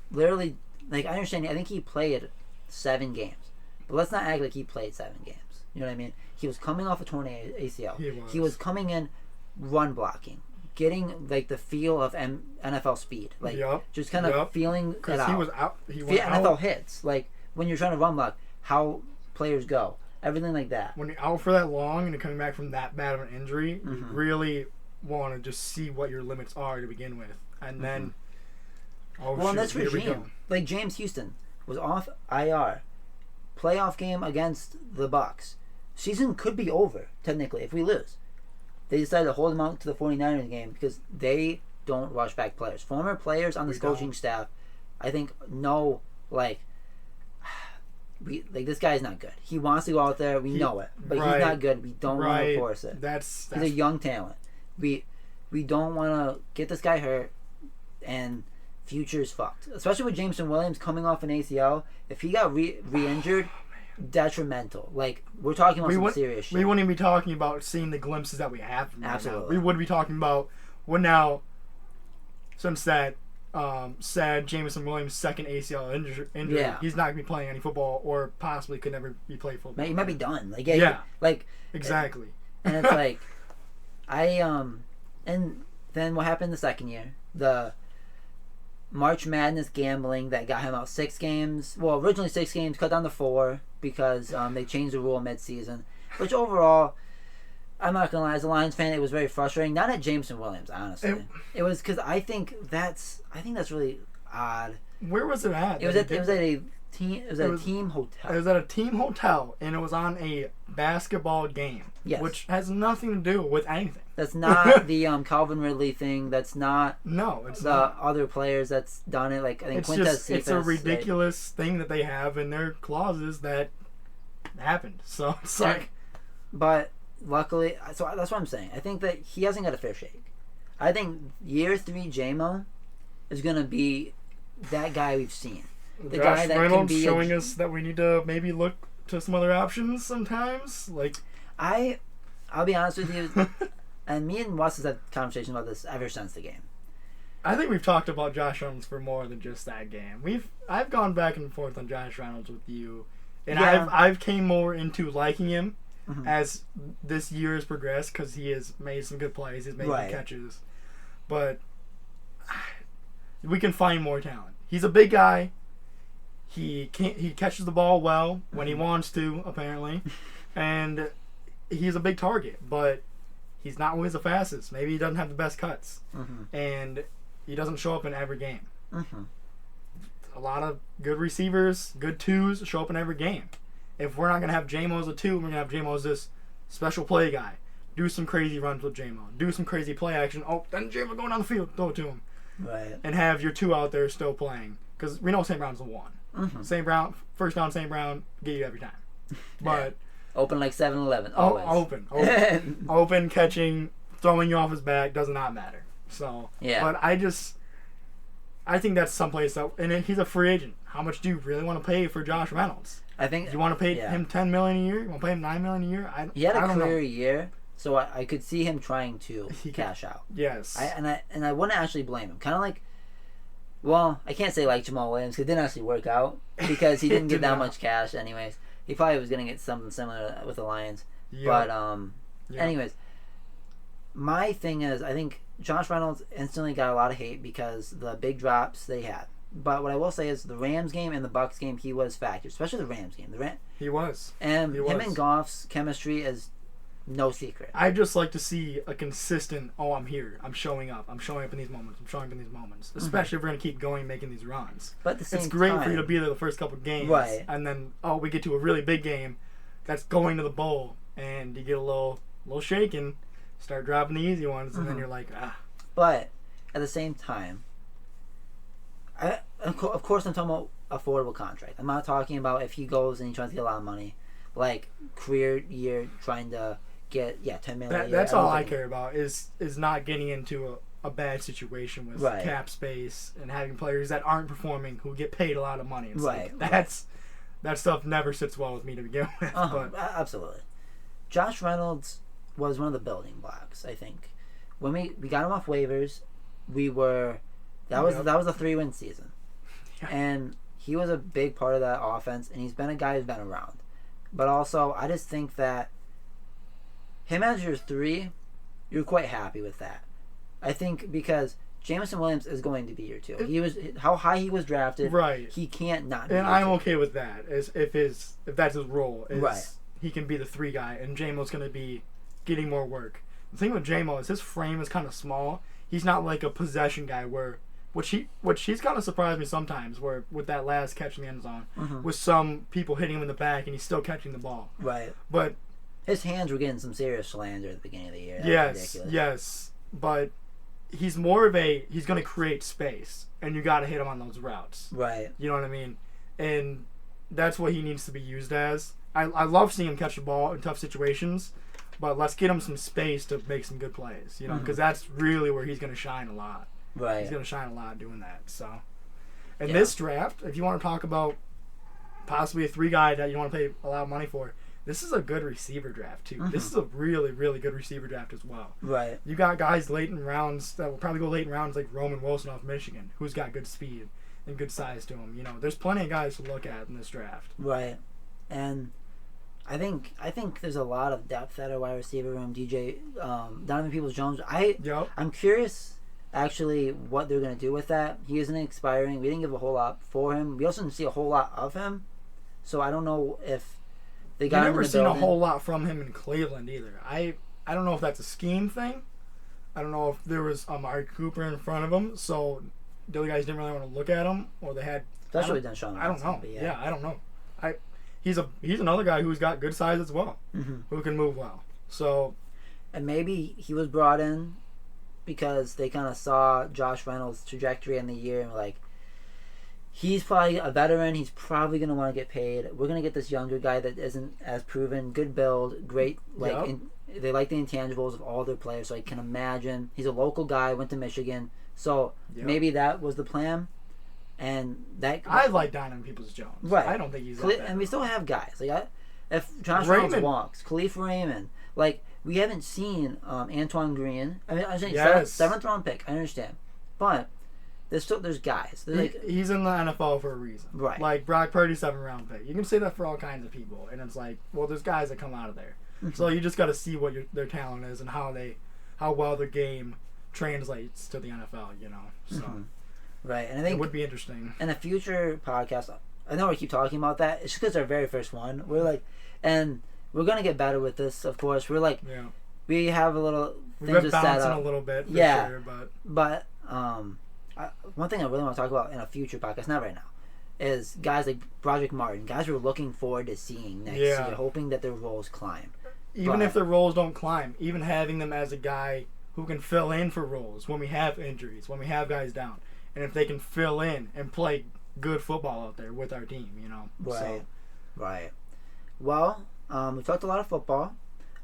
literally, like, I understand, I think he played 7 games. But let's not act like he played 7 games. You know what I mean? He was coming off a torn ACL. He was coming in run blocking. Getting, like, the feel of NFL speed. Like, just kind of feeling it out.
He was out.
NFL hits. Like, when you're trying to run block, how players go. Everything like that.
When you're out for that long and you're coming back from that bad of an injury, you really want to just see what your limits are to begin with. And then,
and that's regime. Like, James Houston was off IR. Playoff game against the Bucs. Season could be over, technically, if we lose. They decided to hold him out to the 49ers game because they don't rush back players. Former players on this coaching staff, I think, know, like, this guy's not good. He wants to go out there. We know it. But he's not good. We don't want to force it. He's a young talent. We don't want to get this guy hurt and future's fucked. Especially with Jameson Williams coming off an ACL. If he got re-injured, detrimental. Like, we're talking about some serious shit.
We wouldn't even be talking about seeing the glimpses that we have from him.
Absolutely.
We would be talking about now, since that sad Jameson Williams' second ACL injury, he's not going to be playing any football or possibly could never be playing football.
He might be done. Like,
exactly.
And it's like, and then what happened the second year? The March Madness gambling that got him out 6 games. Well, originally 6 games, cut down to 4 because they changed the rule mid-season. Which overall, I'm not gonna lie, as a Lions fan, it was very frustrating. Not at Jameson Williams, honestly. It was because I think that's really odd.
Where was it at?
It was at team. It was at a team hotel.
It was at a team hotel, and it was on a basketball game, which has nothing to do with anything.
That's not the Calvin Ridley thing. That's not.
No, it's
the
not.
Other players that's done it. Like I think
it's
Quintez
just
Cephas,
it's a ridiculous thing that they have in their clauses that happened. So it's like,
but luckily, so that's what I'm saying. I think that he hasn't got a fair shake. I think year 3 J-Mo is gonna be that guy we've seen. The
Josh
guy that
Reynolds
can be
showing us that we need to maybe look to some other options sometimes. Like
I'll be honest with you, and me and Wes has had conversations about this ever since the game.
I think we've talked about Josh Reynolds for more than just that game. I've gone back and forth on Josh Reynolds with you, and I've came more into liking him as this year has progressed because he has made some good plays, he's made good catches, but we can find more talent. He's a big guy. He catches the ball well when he wants to, apparently, and he's a big target, but he's not always the fastest. Maybe he doesn't have the best cuts, and he doesn't show up in every game. A lot of good receivers, good twos, show up in every game. If we're not going to have J-Mo as a 2, we're going to have J-Mo as this special play guy. Do some crazy runs with J-Mo. Do some crazy play action. Oh, then J-Mo going down the field. Throw it to him.
Right.
And have your 2 out there still playing. Because we know St. Brown's the 1. St. Brown, first down St. Brown, get you every time. But
open like 7-Eleven. Always.
Open, catching, throwing you off his back, does not matter. So, but I think that's someplace that, and he's a free agent. How much do you really want to pay for Josh Reynolds?
I think
you want to pay him $10 million a year. You want to pay him $9 million a year.
He had a career year, so I could see him trying to cash out.
Yes,
I wouldn't actually blame him. Kind of like, well, I can't say like Jamal Williams because it didn't actually work out because he didn't get that much cash. Anyways, he probably was going to get something similar with the Lions. Yep. But anyways, my thing is I think Josh Reynolds instantly got a lot of hate because the big drops they had. But what I will say is the Rams game and the Bucs game, he was factored, especially the Rams game.
He was.
And him and Goff's chemistry is no secret.
I just like to see a consistent, I'm here. I'm showing up. I'm showing up in these moments. I'm showing up in these moments. Especially if we're going to keep going making these runs.
But at the same
it's great
time,
for you to be there the first couple of games.
Right.
And then, we get to a really big game that's going to the bowl. And you get a little shaken, start dropping the easy ones, and then you're like,
But at the same time, of course I'm talking about affordable contract. I'm not talking about if he goes and he tries to get a lot of money, like career year trying to get $10 million a year.
That's all I care about is not getting into a bad situation with cap space and having players that aren't performing who get paid a lot of money. It's like, that stuff never sits well with me to begin with. But
absolutely. Josh Reynolds was one of the building blocks, I think. When we got him off waivers, that was a 3-win season. And he was a big part of that offense, and he's been a guy who's been around. But also, I just think that him as your 3, you're quite happy with that. I think because Jameson Williams is going to be your 2. He was how high he was drafted.
Right.
He can't not be
and
your
I'm
2.
okay with that. If that's his role. He can be the 3 guy, and J-Mo's going to be getting more work. The thing with J-Mo is his frame is kind of small. He's not like a possession guy where he's kind of surprised me sometimes where with that last catch in the end zone with some people hitting him in the back and he's still catching the ball.
Right.
But
his hands were getting some serious slander at the beginning of the year.
Yes. But he's more of he's going to create space and you got to hit him on those routes.
Right.
You know what I mean? And that's what he needs to be used as. I love seeing him catch the ball in tough situations. But let's get him some space to make some good plays, because that's really where he's going to shine a lot.
Right.
He's going to shine a lot doing that. So, in this draft, if you want to talk about possibly a 3 guy that you want to pay a lot of money for, this is a good receiver draft too. This is a really, really good receiver draft as well.
Right.
You got guys late in rounds that will probably go late in rounds like Roman Wilson off Michigan, who's got good speed and good size to him. There's plenty of guys to look at in this draft.
Right. And I think there's a lot of depth at our wide receiver room. Donovan Peoples-Jones. I'm curious actually what they're going to do with that. He isn't expiring. We didn't give a whole lot for him. We also didn't see a whole lot of him. So I don't know if they got him in the building.
I've never seen a whole lot from him in Cleveland either. I don't know if that's a scheme thing. I don't know if there was Amari Cooper in front of him, so the other guys didn't really want to look at him, or they had
Especially with Deshaun Watson.
I don't know. Yeah, I don't know. He's another guy who's got good size as well, who can move well. So,
and maybe he was brought in because they kind of saw Josh Reynolds' trajectory in the year and were like, he's probably a veteran. He's probably going to want to get paid. We're going to get this younger guy that isn't as proven. Good build, great. They like the intangibles of all their players. So I can imagine he's a local guy. Went to Michigan, so maybe that was the plan. And that
I like Donovan Peoples-Jones.
Right.
I don't think he's
and we still have guys like if Josh Reynolds walks, Khalif Raymond, like we haven't seen Antoine Green. I mean, I'm saying seventh round pick. I understand, but there's guys.
He's in the NFL for a reason.
Right.
Like Brock Purdy, 7th round pick. You can say that for all kinds of people, and it's like, well, there's guys that come out of there. So you just got to see what their talent is and how well their game translates to the NFL. You know. So.
Right, and I think
it would be interesting.
In a future podcast, I know we keep talking about that. It's just because our very first one. We're like, and we're gonna get better with this, of course. We're like, we have a little thing to set up.
A little bit, for sure,
but one thing I really want to talk about in a future podcast, not right now, is guys like Broderick Martin. Guys we're looking forward to seeing next year, hoping that their roles climb.
Even if their roles don't climb, even having them as a guy who can fill in for roles when we have injuries, when we have guys down. And if they can fill in and play good football out there with our team, you know.
Right. Well, we talked a lot of football.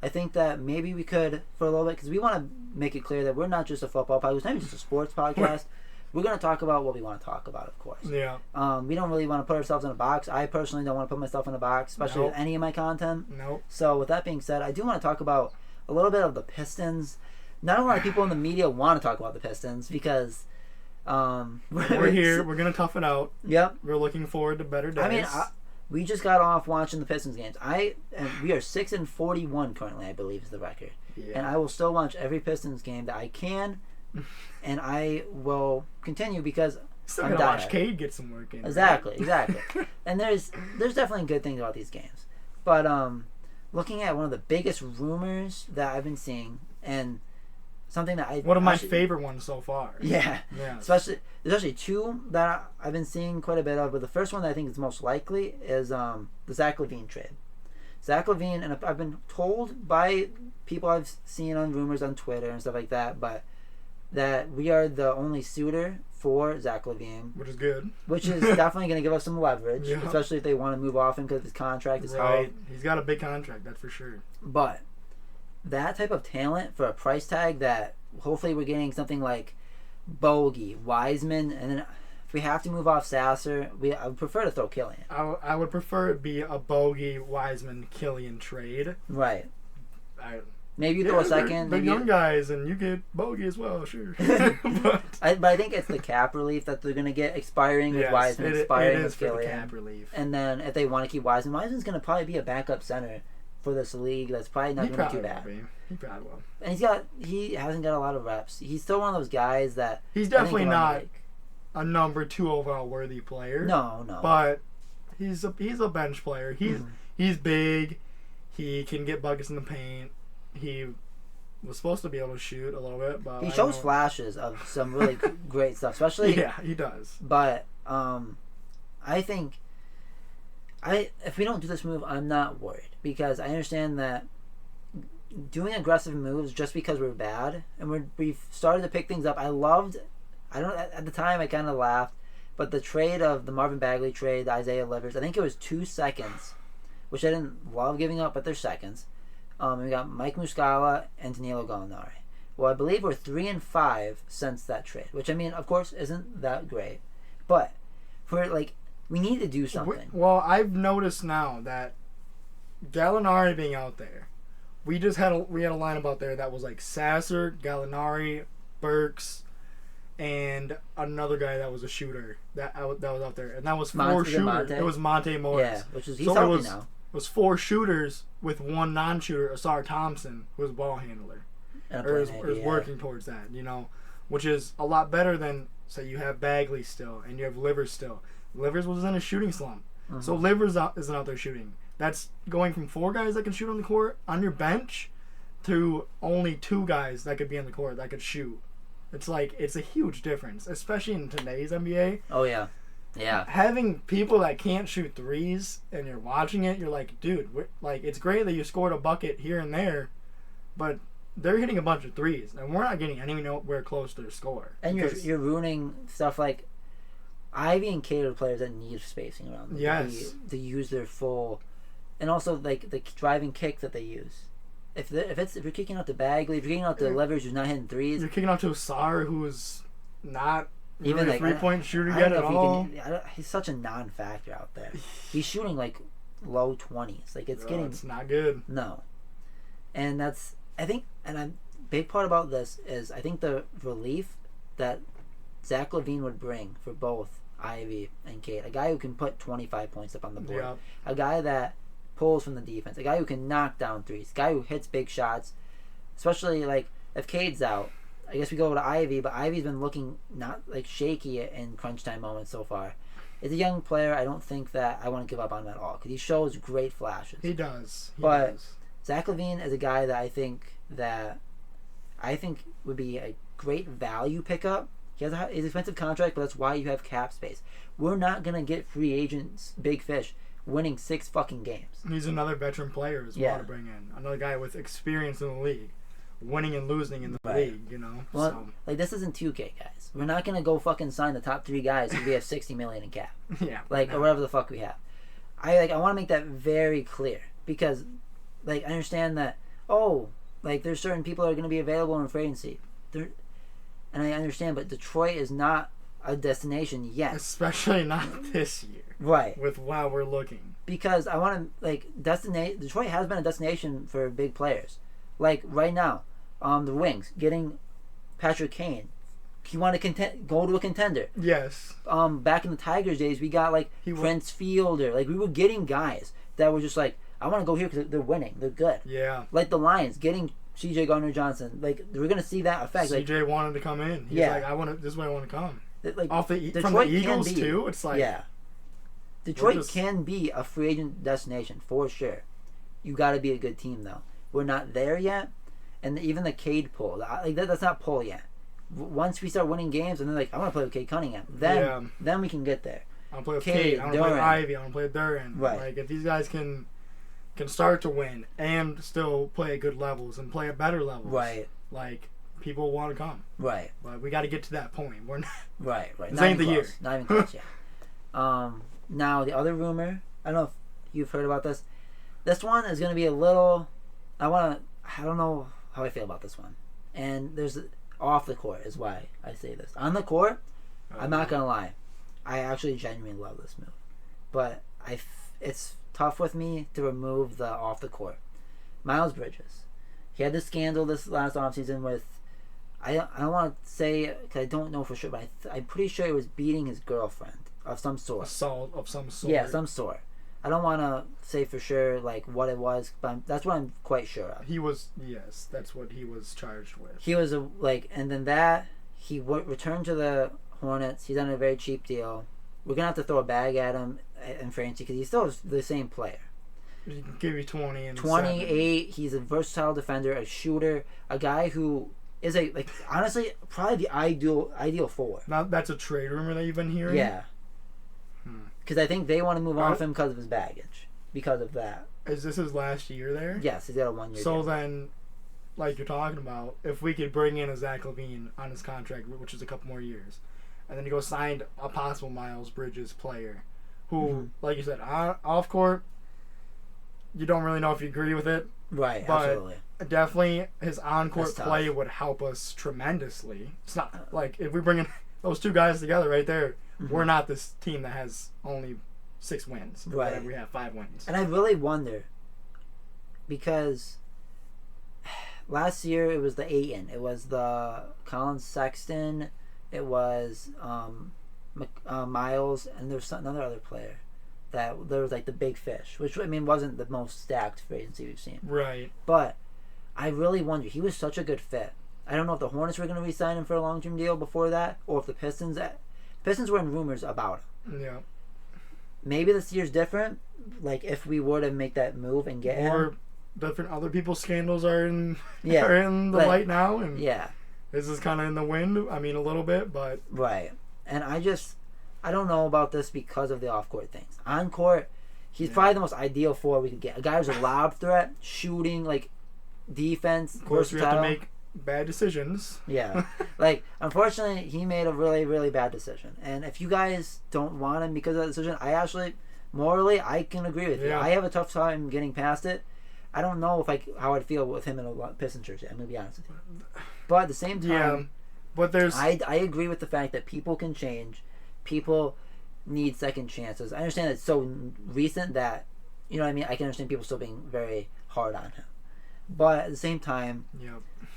I think that maybe we could, for a little bit, because we want to make it clear that we're not just a football podcast, not just a sports podcast. We're going to talk about what we want to talk about, of course.
Yeah.
We don't really want to put ourselves in a box. I personally don't want to put myself in a box, especially with any of my content.
Nope.
So with that being said, I do want to talk about a little bit of the Pistons. Not a lot of people in the media want to talk about the Pistons because...
we're here. We're gonna tough it out.
Yep.
We're looking forward to better days.
I mean, we just got off watching the Pistons games. And we are 6-41 currently, I believe, is the record. Yeah. And I will still watch every Pistons game that I can, and I will continue because
still gonna watch Cade get some work in.
Exactly. And there's definitely good things about these games, but looking at one of the biggest rumors that I've been seeing and. Something that
one of my favorite ones so far.
Yeah. Especially there's actually two that I've been seeing quite a bit of, but the first one that I think is most likely is the Zach LaVine trade. Zach LaVine, and I've been told by people I've seen on rumors on Twitter and stuff like that, but that we are the only suitor for Zach LaVine,
which is good.
Which is definitely going to give us some leverage, especially if they want to move off him because his contract is high.
He's got a big contract, that's for sure.
But that type of talent for a price tag that hopefully we're getting something like Bogey, Wiseman, and then if we have to move off Sasser, I would prefer to throw Killian.
I would prefer it be a Bogey, Wiseman, Killian trade.
Right. Maybe you throw a second.
They're young guys, and you get Bogey as well, sure.
but I think it's the cap relief that they're going to get expiring with Wiseman, expiring with Killian.
The cap relief.
And then if they want to keep Wiseman's going to probably be a backup center for this league. That's probably not going to be too bad.
He probably will.
And he hasn't got a lot of reps. He's still one of those guys that
he's definitely not a number 2 overall worthy player.
No.
But he's a bench player. He's big. He can get buckets in the paint. He was supposed to be able to shoot a little bit, but
he shows flashes of some really great stuff, especially
he does.
But I think if we don't do this move, I'm not worried because I understand that doing aggressive moves just because we're bad and we've started to pick things up. At the time I kind of laughed, but the trade of the Marvin Bagley trade, the Isaiah Livers, I think it was 2 seconds, which I didn't love giving up, but they're seconds. We got Mike Muscala and Danilo Gallinari. Well, I believe we're 3-5 since that trade, which I mean, of course, isn't that great, but we need to do something.
Well, I've noticed now that Gallinari being out there, we had a lineup out there that was like Sasser, Gallinari, Burks, and another guy that was a shooter that was out there, and that was 4 shooters. It was Monte Morris.
Yeah, he's healthy now.
It was 4 shooters with 1 non-shooter, Asar Thompson, who was a ball handler, or is working towards that. You know, which is a lot better than say you have Bagley still and you have Livers still. Livers was in a shooting slump. So Livers isn't out there shooting. That's going from 4 guys that can shoot on the court on your bench to only 2 guys that could be on the court that could shoot. It's a huge difference, especially in today's NBA.
Oh, yeah. Yeah.
Having people that can't shoot threes and you're watching it, you're like, dude, like it's great that you scored a bucket here and there, but they're hitting a bunch of threes, and we're not getting anywhere close to their score.
And you're ruining stuff like Ivy and Cade are players that need spacing around them.
Yes.
To use their full, and also like the driving kick that they use. If you're kicking out to Bagley, if you're kicking out to Leverage who's not hitting threes,
you're kicking out to Asar who's not really even a 3-point shooter yet at all.
He's such a non-factor out there. He's shooting like low 20s. Like
it's not good.
No, and that's a big part about this is I think the relief that Zach LaVine would bring for both Ivy and Cade, a guy who can put 25 points up on the board, a guy that pulls from the defense, a guy who can knock down threes, a guy who hits big shots, especially like if Cade's out. I guess we go to Ivy, but Ivy's been looking not like shaky in crunch time moments so far. As a young player, I don't think that I want to give up on him at all because he shows great flashes.
He does.
But Zach LaVine is a guy that I think would be a great value pickup. He has his expensive contract, but that's why you have cap space. We're not gonna get free agents, big fish, winning 6 fucking games.
He's another veteran player as well to bring in. Another guy with experience in the league. Winning and losing in the league, you know.
Well,
so.
Like this isn't 2K, guys. We're not gonna go fucking sign the top 3 guys if we have $60 million in cap.
Yeah.
Or whatever the fuck we have. I want to make that very clear because, I understand that. There's certain people that are gonna be available in free agency. And I understand, but Detroit is not a destination yet.
Especially not this year.
Right.
With how we're looking.
Because I want to Detroit has been a destination for big players. Like right now, the Wings getting Patrick Kane. He wanted to go to a contender.
Yes.
Back in the Tigers days, we got Prince Fielder. Like we were getting guys that were just like, I want to go here because they're winning. They're good.
Yeah.
Like the Lions getting C.J. Gardner-Johnson. Like we're gonna see that effect.
C.J. wanted to come in. He's like, this is where I want to come. From the Eagles too. It's like
Detroit can be a free agent destination for sure. You got to be a good team though. We're not there yet, and even the Cade pull, that's not pull yet. Once we start winning games, and they're like, I want to play with Cade Cunningham, then we can get there.
I want to play with Cade. I want to play with Ivy. I want to play with Duran.
Right.
Like if these guys can start to win and still play at good levels and play at better levels,
right?
Like people want to come,
right?
But we got to get to that point. We're not
right.
This ain't the year.
Not even close yet. Now the other rumor, I don't know if you've heard about this. This one is going to be a little. I don't know how I feel about this one. And there's off the court is why I say this. On the court, I'm not going to lie. I actually genuinely love this move. But it's tough with me to remove the off the court. Miles Bridges. He had this scandal this last offseason with, I don't want to say, because I don't know for sure, but I'm pretty sure it was beating his girlfriend of some sort.
Assault of some sort.
Yeah, some sort. I don't want to say for sure what it was, but that's what I'm quite sure of.
That's what he was charged with.
He was and then he returned to the Hornets. He's on a very cheap deal. We're gonna have to throw a bag at him in free agency because he's still the same player.
He can give you 20 and
28.
7.
He's a versatile defender, a shooter, a guy who is honestly probably the ideal forward.
Now that's a trade rumor that you've been hearing.
Yeah. Because I think they want to move on with him because of his baggage. Because of that.
Is this his last year there?
Yes, he's got a 1-year
So
deal.
then, like you're talking about, if we could bring in a Zach LaVine on his contract, which is a couple more years, and then you go sign a possible Miles Bridges player, who, like you said, off court, you don't really know if you agree with it.
Right,
but
absolutely.
Definitely his on-court play would help us tremendously. It's not like if we bring in those two guys together right there, we're not this team that has only 6 wins.
Right.
We have 5 wins.
And I really wonder, because last year it was the 8-in. It was the Colin Sexton. It was Miles, and there was another other player that there was the big fish, which wasn't the most stacked free agency we've seen.
Right.
But I really wonder. He was such a good fit. I don't know if the Hornets were going to re-sign him for a long-term deal before that, or if the Pistons were in rumors about him.
Yeah.
Maybe this year's different. If we were to make that move and get him.
Or different other people's scandals are in the light now, and
this
is kind of in the wind. A little bit, but
right. And I I don't know about this because of the off-court things. On-court, he's probably the most ideal forward we could get. A guy who's a lob threat, shooting, like, defense,
of course, we have to make bad decisions.
Yeah. Like, unfortunately, he made a really, really bad decision. And if you guys don't want him because of that decision, I actually, morally, I can agree with you. I have a tough time getting past it. I don't know how I'd feel with him in a Pistons jersey. I'm going to be honest with you. But at the same time,
but there's...
I agree with the fact that people can change. People need second chances. I understand it's so recent that, you know what I mean? I can understand people still being very hard on him. But at the same time,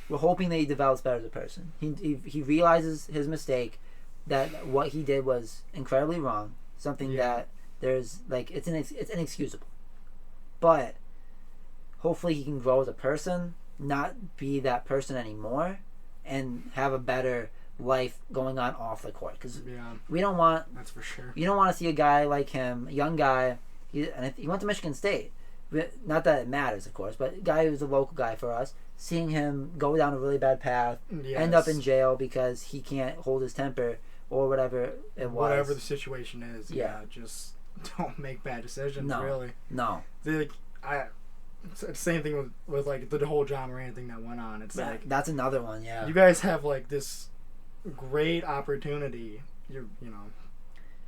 we're hoping that he develops better as a person. He realizes his mistake, that what he did was incredibly wrong. Something that there's, like, it's inexcusable. But hopefully he can grow as a person, not be that person anymore, and have a better life going on off the court. Because we don't want...
That's for sure.
You don't want to see a guy like him, a young guy. He went to Michigan State. Not that it matters, of course, but a guy who's a local guy for us, seeing him go down a really bad path, end up in jail because he can't hold his temper or whatever it was.
Whatever the situation is, just don't make bad decisions, really.
No.
It's the same thing with like the whole John Moran thing that went on. It's like...
That's another one,
You guys have like this great opportunity.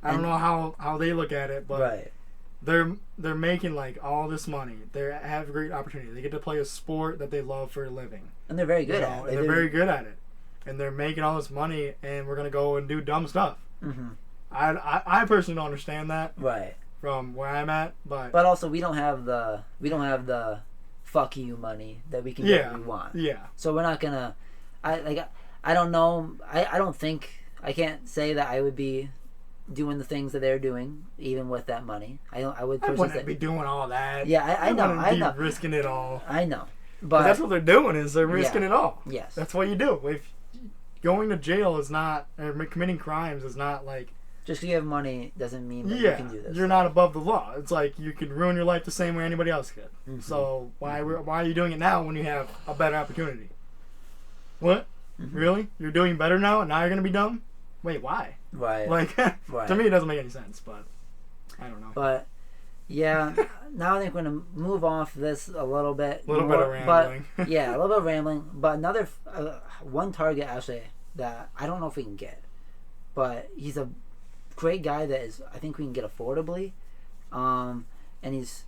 I don't know how they look at it, but... They're making like all this money. They have a great opportunity. They get to play a sport that they love for a living,
and they're very good at it.
And they're very good at it, and they're making all this money. And we're gonna go and do dumb stuff. Mm-hmm. I personally don't understand that. From where I'm at, but
also we don't have the fuck you money that we can get what we want. So we're not gonna. I don't know. I don't think I can't say that I would be doing the things that they're doing, even with that money. I wouldn't
be doing all that.
I know.
Risking it all.
I know, but
that's what they're doing. Is they're risking it all.
Yes,
that's what you do. If going to jail is not, or committing crimes is not like.
Just because you have money doesn't mean that you can do this.
You're not above the law. It's like you could ruin your life the same way anybody else could. Mm-hmm. So why are you doing it now when you have a better opportunity? What? Mm-hmm. Really? You're doing better now, and now you're gonna be dumb? Wait, why? Like, to me, it doesn't make any sense, but I don't know.
But, now I think we're going to move off this a little bit.
A little bit of rambling.
But, a little bit of rambling. But another, one target, actually, that I don't know if we can get. But he's a great guy that I think we can get affordably. And he's...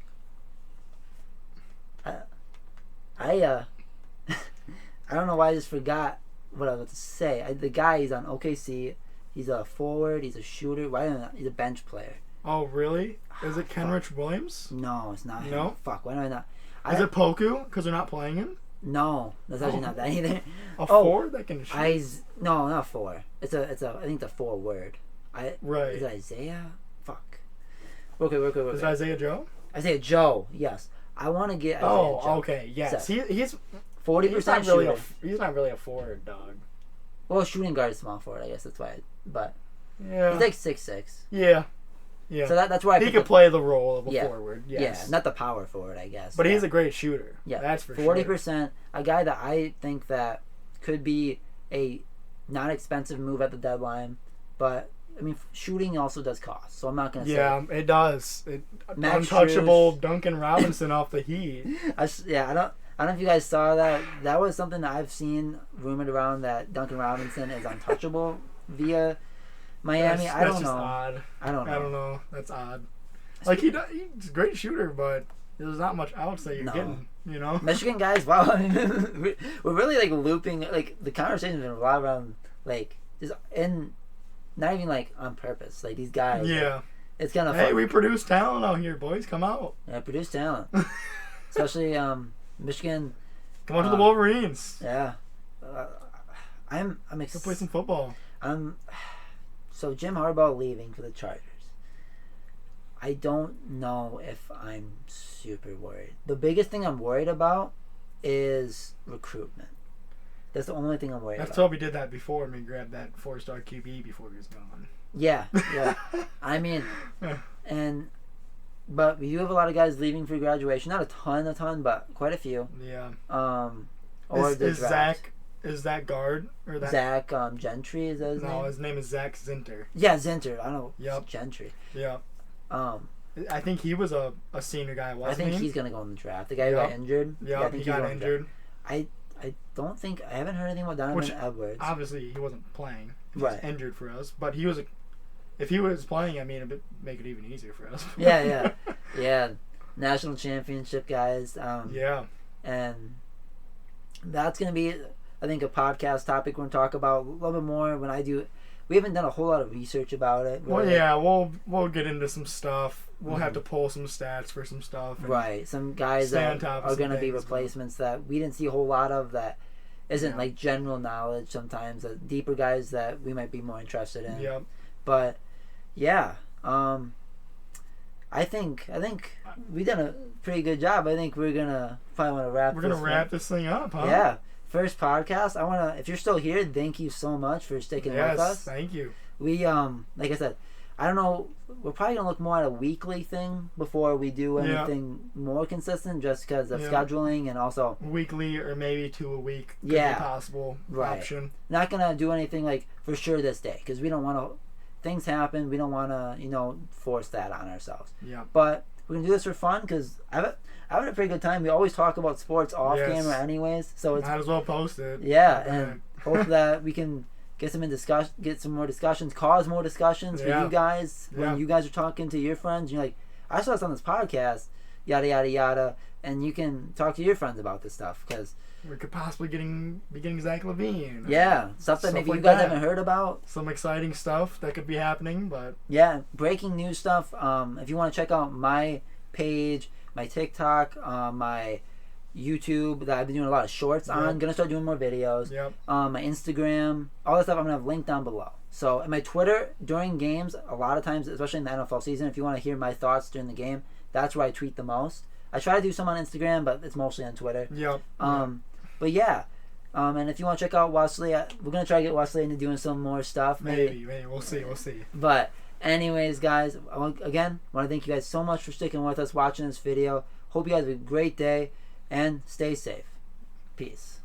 I don't know why I just forgot what I was about to say. The guy, he's on OKC. He's a forward. He's a shooter. Why don't I? He's a bench player.
Oh, really? Is it Kenrich Williams?
No, it's not him.
No?
Fuck, why do I not?
Is it Poku? Because they're not playing him?
No, that's actually not that either.
Forward that can shoot?
No, not four. I think the forward.
Right.
Is it Isaiah? Fuck. Okay.
Is it Isaiah Joe?
Isaiah Joe, yes. I want to get Isaiah Joe.
Okay, yes.
So,
he's
40% shooter.
He's not really a forward, dog.
Well, shooting guard is small forward, I guess that's why. But he's like 6'6".
Yeah.
So that's why
he could play the role of a forward. Yes.
Yeah, not the power forward, I guess.
But he's a great shooter.
Yeah,
that's for
40%. A guy that I think that could be a not expensive move at the deadline, but I mean, shooting also does cost, so I'm not gonna say.
Yeah, it does. Untouchable Duncan Robinson off the Heat.
I don't know if you guys saw that. That was something that I've seen rumored around, that Duncan Robinson is untouchable via Miami.
That's
I don't
just
know.
Odd.
I don't know.
That's odd. Like he's a great shooter, but there's not much else that you're getting. You know,
Michigan guys. Wow, I mean, we're really like looping. Like the conversation's been a lot around like just in. Not even like on purpose. Like these guys.
Yeah.
Like, it's kind of
fun. Hey, we produce talent out here, boys. Come out.
Yeah, produce talent. Especially Michigan.
Come on to the Wolverines.
Yeah. I'm excited.
Go play some football.
So Jim Harbaugh leaving for the Chargers. I don't know if I'm super worried. The biggest thing I'm worried about is recruitment. That's the only thing I'm worried about.
That's why we did that before, and we grabbed that 4-star QB before he was gone.
Yeah. I mean, but we do have a lot of guys leaving for graduation. Not a ton, but quite a few.
Yeah.
Or the draft.
Is that guard or that
Zach Gentry? Is that his name?
No, his name is Zach Zinter.
Yeah, Zinter. I don't know.
Yep.
Gentry.
Yeah. I think he was a senior guy, wasn't he?
I think he's gonna go in the draft. The guy who got injured.
Yeah, he got injured.
I don't think I haven't heard anything about Donovan Edwards.
Obviously, he wasn't playing. He
was
injured for us, but he was. If he was playing, I mean, it'd make it even easier for us.
yeah. National championship guys. And that's gonna be, I think, a podcast topic we're gonna talk about a little bit more when I do. We haven't done a whole lot of research about it.
Really. Well, yeah, we'll get into some stuff. We'll have to pull some stats for some stuff.
Right, some guys that are going to be replacements that we didn't see a whole lot of that isn't like general knowledge sometimes. Deeper guys that we might be more interested in.
Yep.
But yeah, I think we've done a pretty good job. I think we're gonna probably want to wrap.
We're gonna wrap this thing up, huh?
Yeah. First podcast. I wanna. If you're still here, thank you so much for sticking with us.
Yes, thank you.
We like I said, I don't know. We're probably gonna look more at a weekly thing before we do anything more consistent, just because of scheduling and also
weekly or maybe 2 a week. Could be a possible option.
Not gonna do anything like for sure this day because we don't want to. Things happen. We don't want to force that on ourselves.
Yeah.
But we're gonna do this for fun because I've had a pretty good time. We always talk about sports off camera, anyways. So it's
might as well post it.
Yeah, and hope that we can get some more discussions, cause more discussions for you guys when you guys are talking to your friends. You're like, I saw this on this podcast, yada yada yada, and you can talk to your friends about this stuff because
we could possibly be getting Zach LaVine.
Yeah, stuff that maybe you guys haven't heard about.
Some exciting stuff that could be happening, but
yeah, breaking news stuff. If you want to check out my page, my TikTok, my YouTube that I've been doing a lot of shorts on. I'm gonna start doing more videos. My Instagram, all that stuff I'm gonna have linked down below. So, and my Twitter during games, a lot of times, especially in the NFL season, if you want to hear my thoughts during the game, that's where I tweet the most. I try to do some on Instagram, but it's mostly on Twitter. But yeah, and if you want to check out Wesley, we're gonna try to get Wesley into doing some more stuff.
Maybe we'll see.
But anyways, guys, again, want to thank you guys so much for sticking with us, watching this video. Hope you guys have a great day, and stay safe. Peace.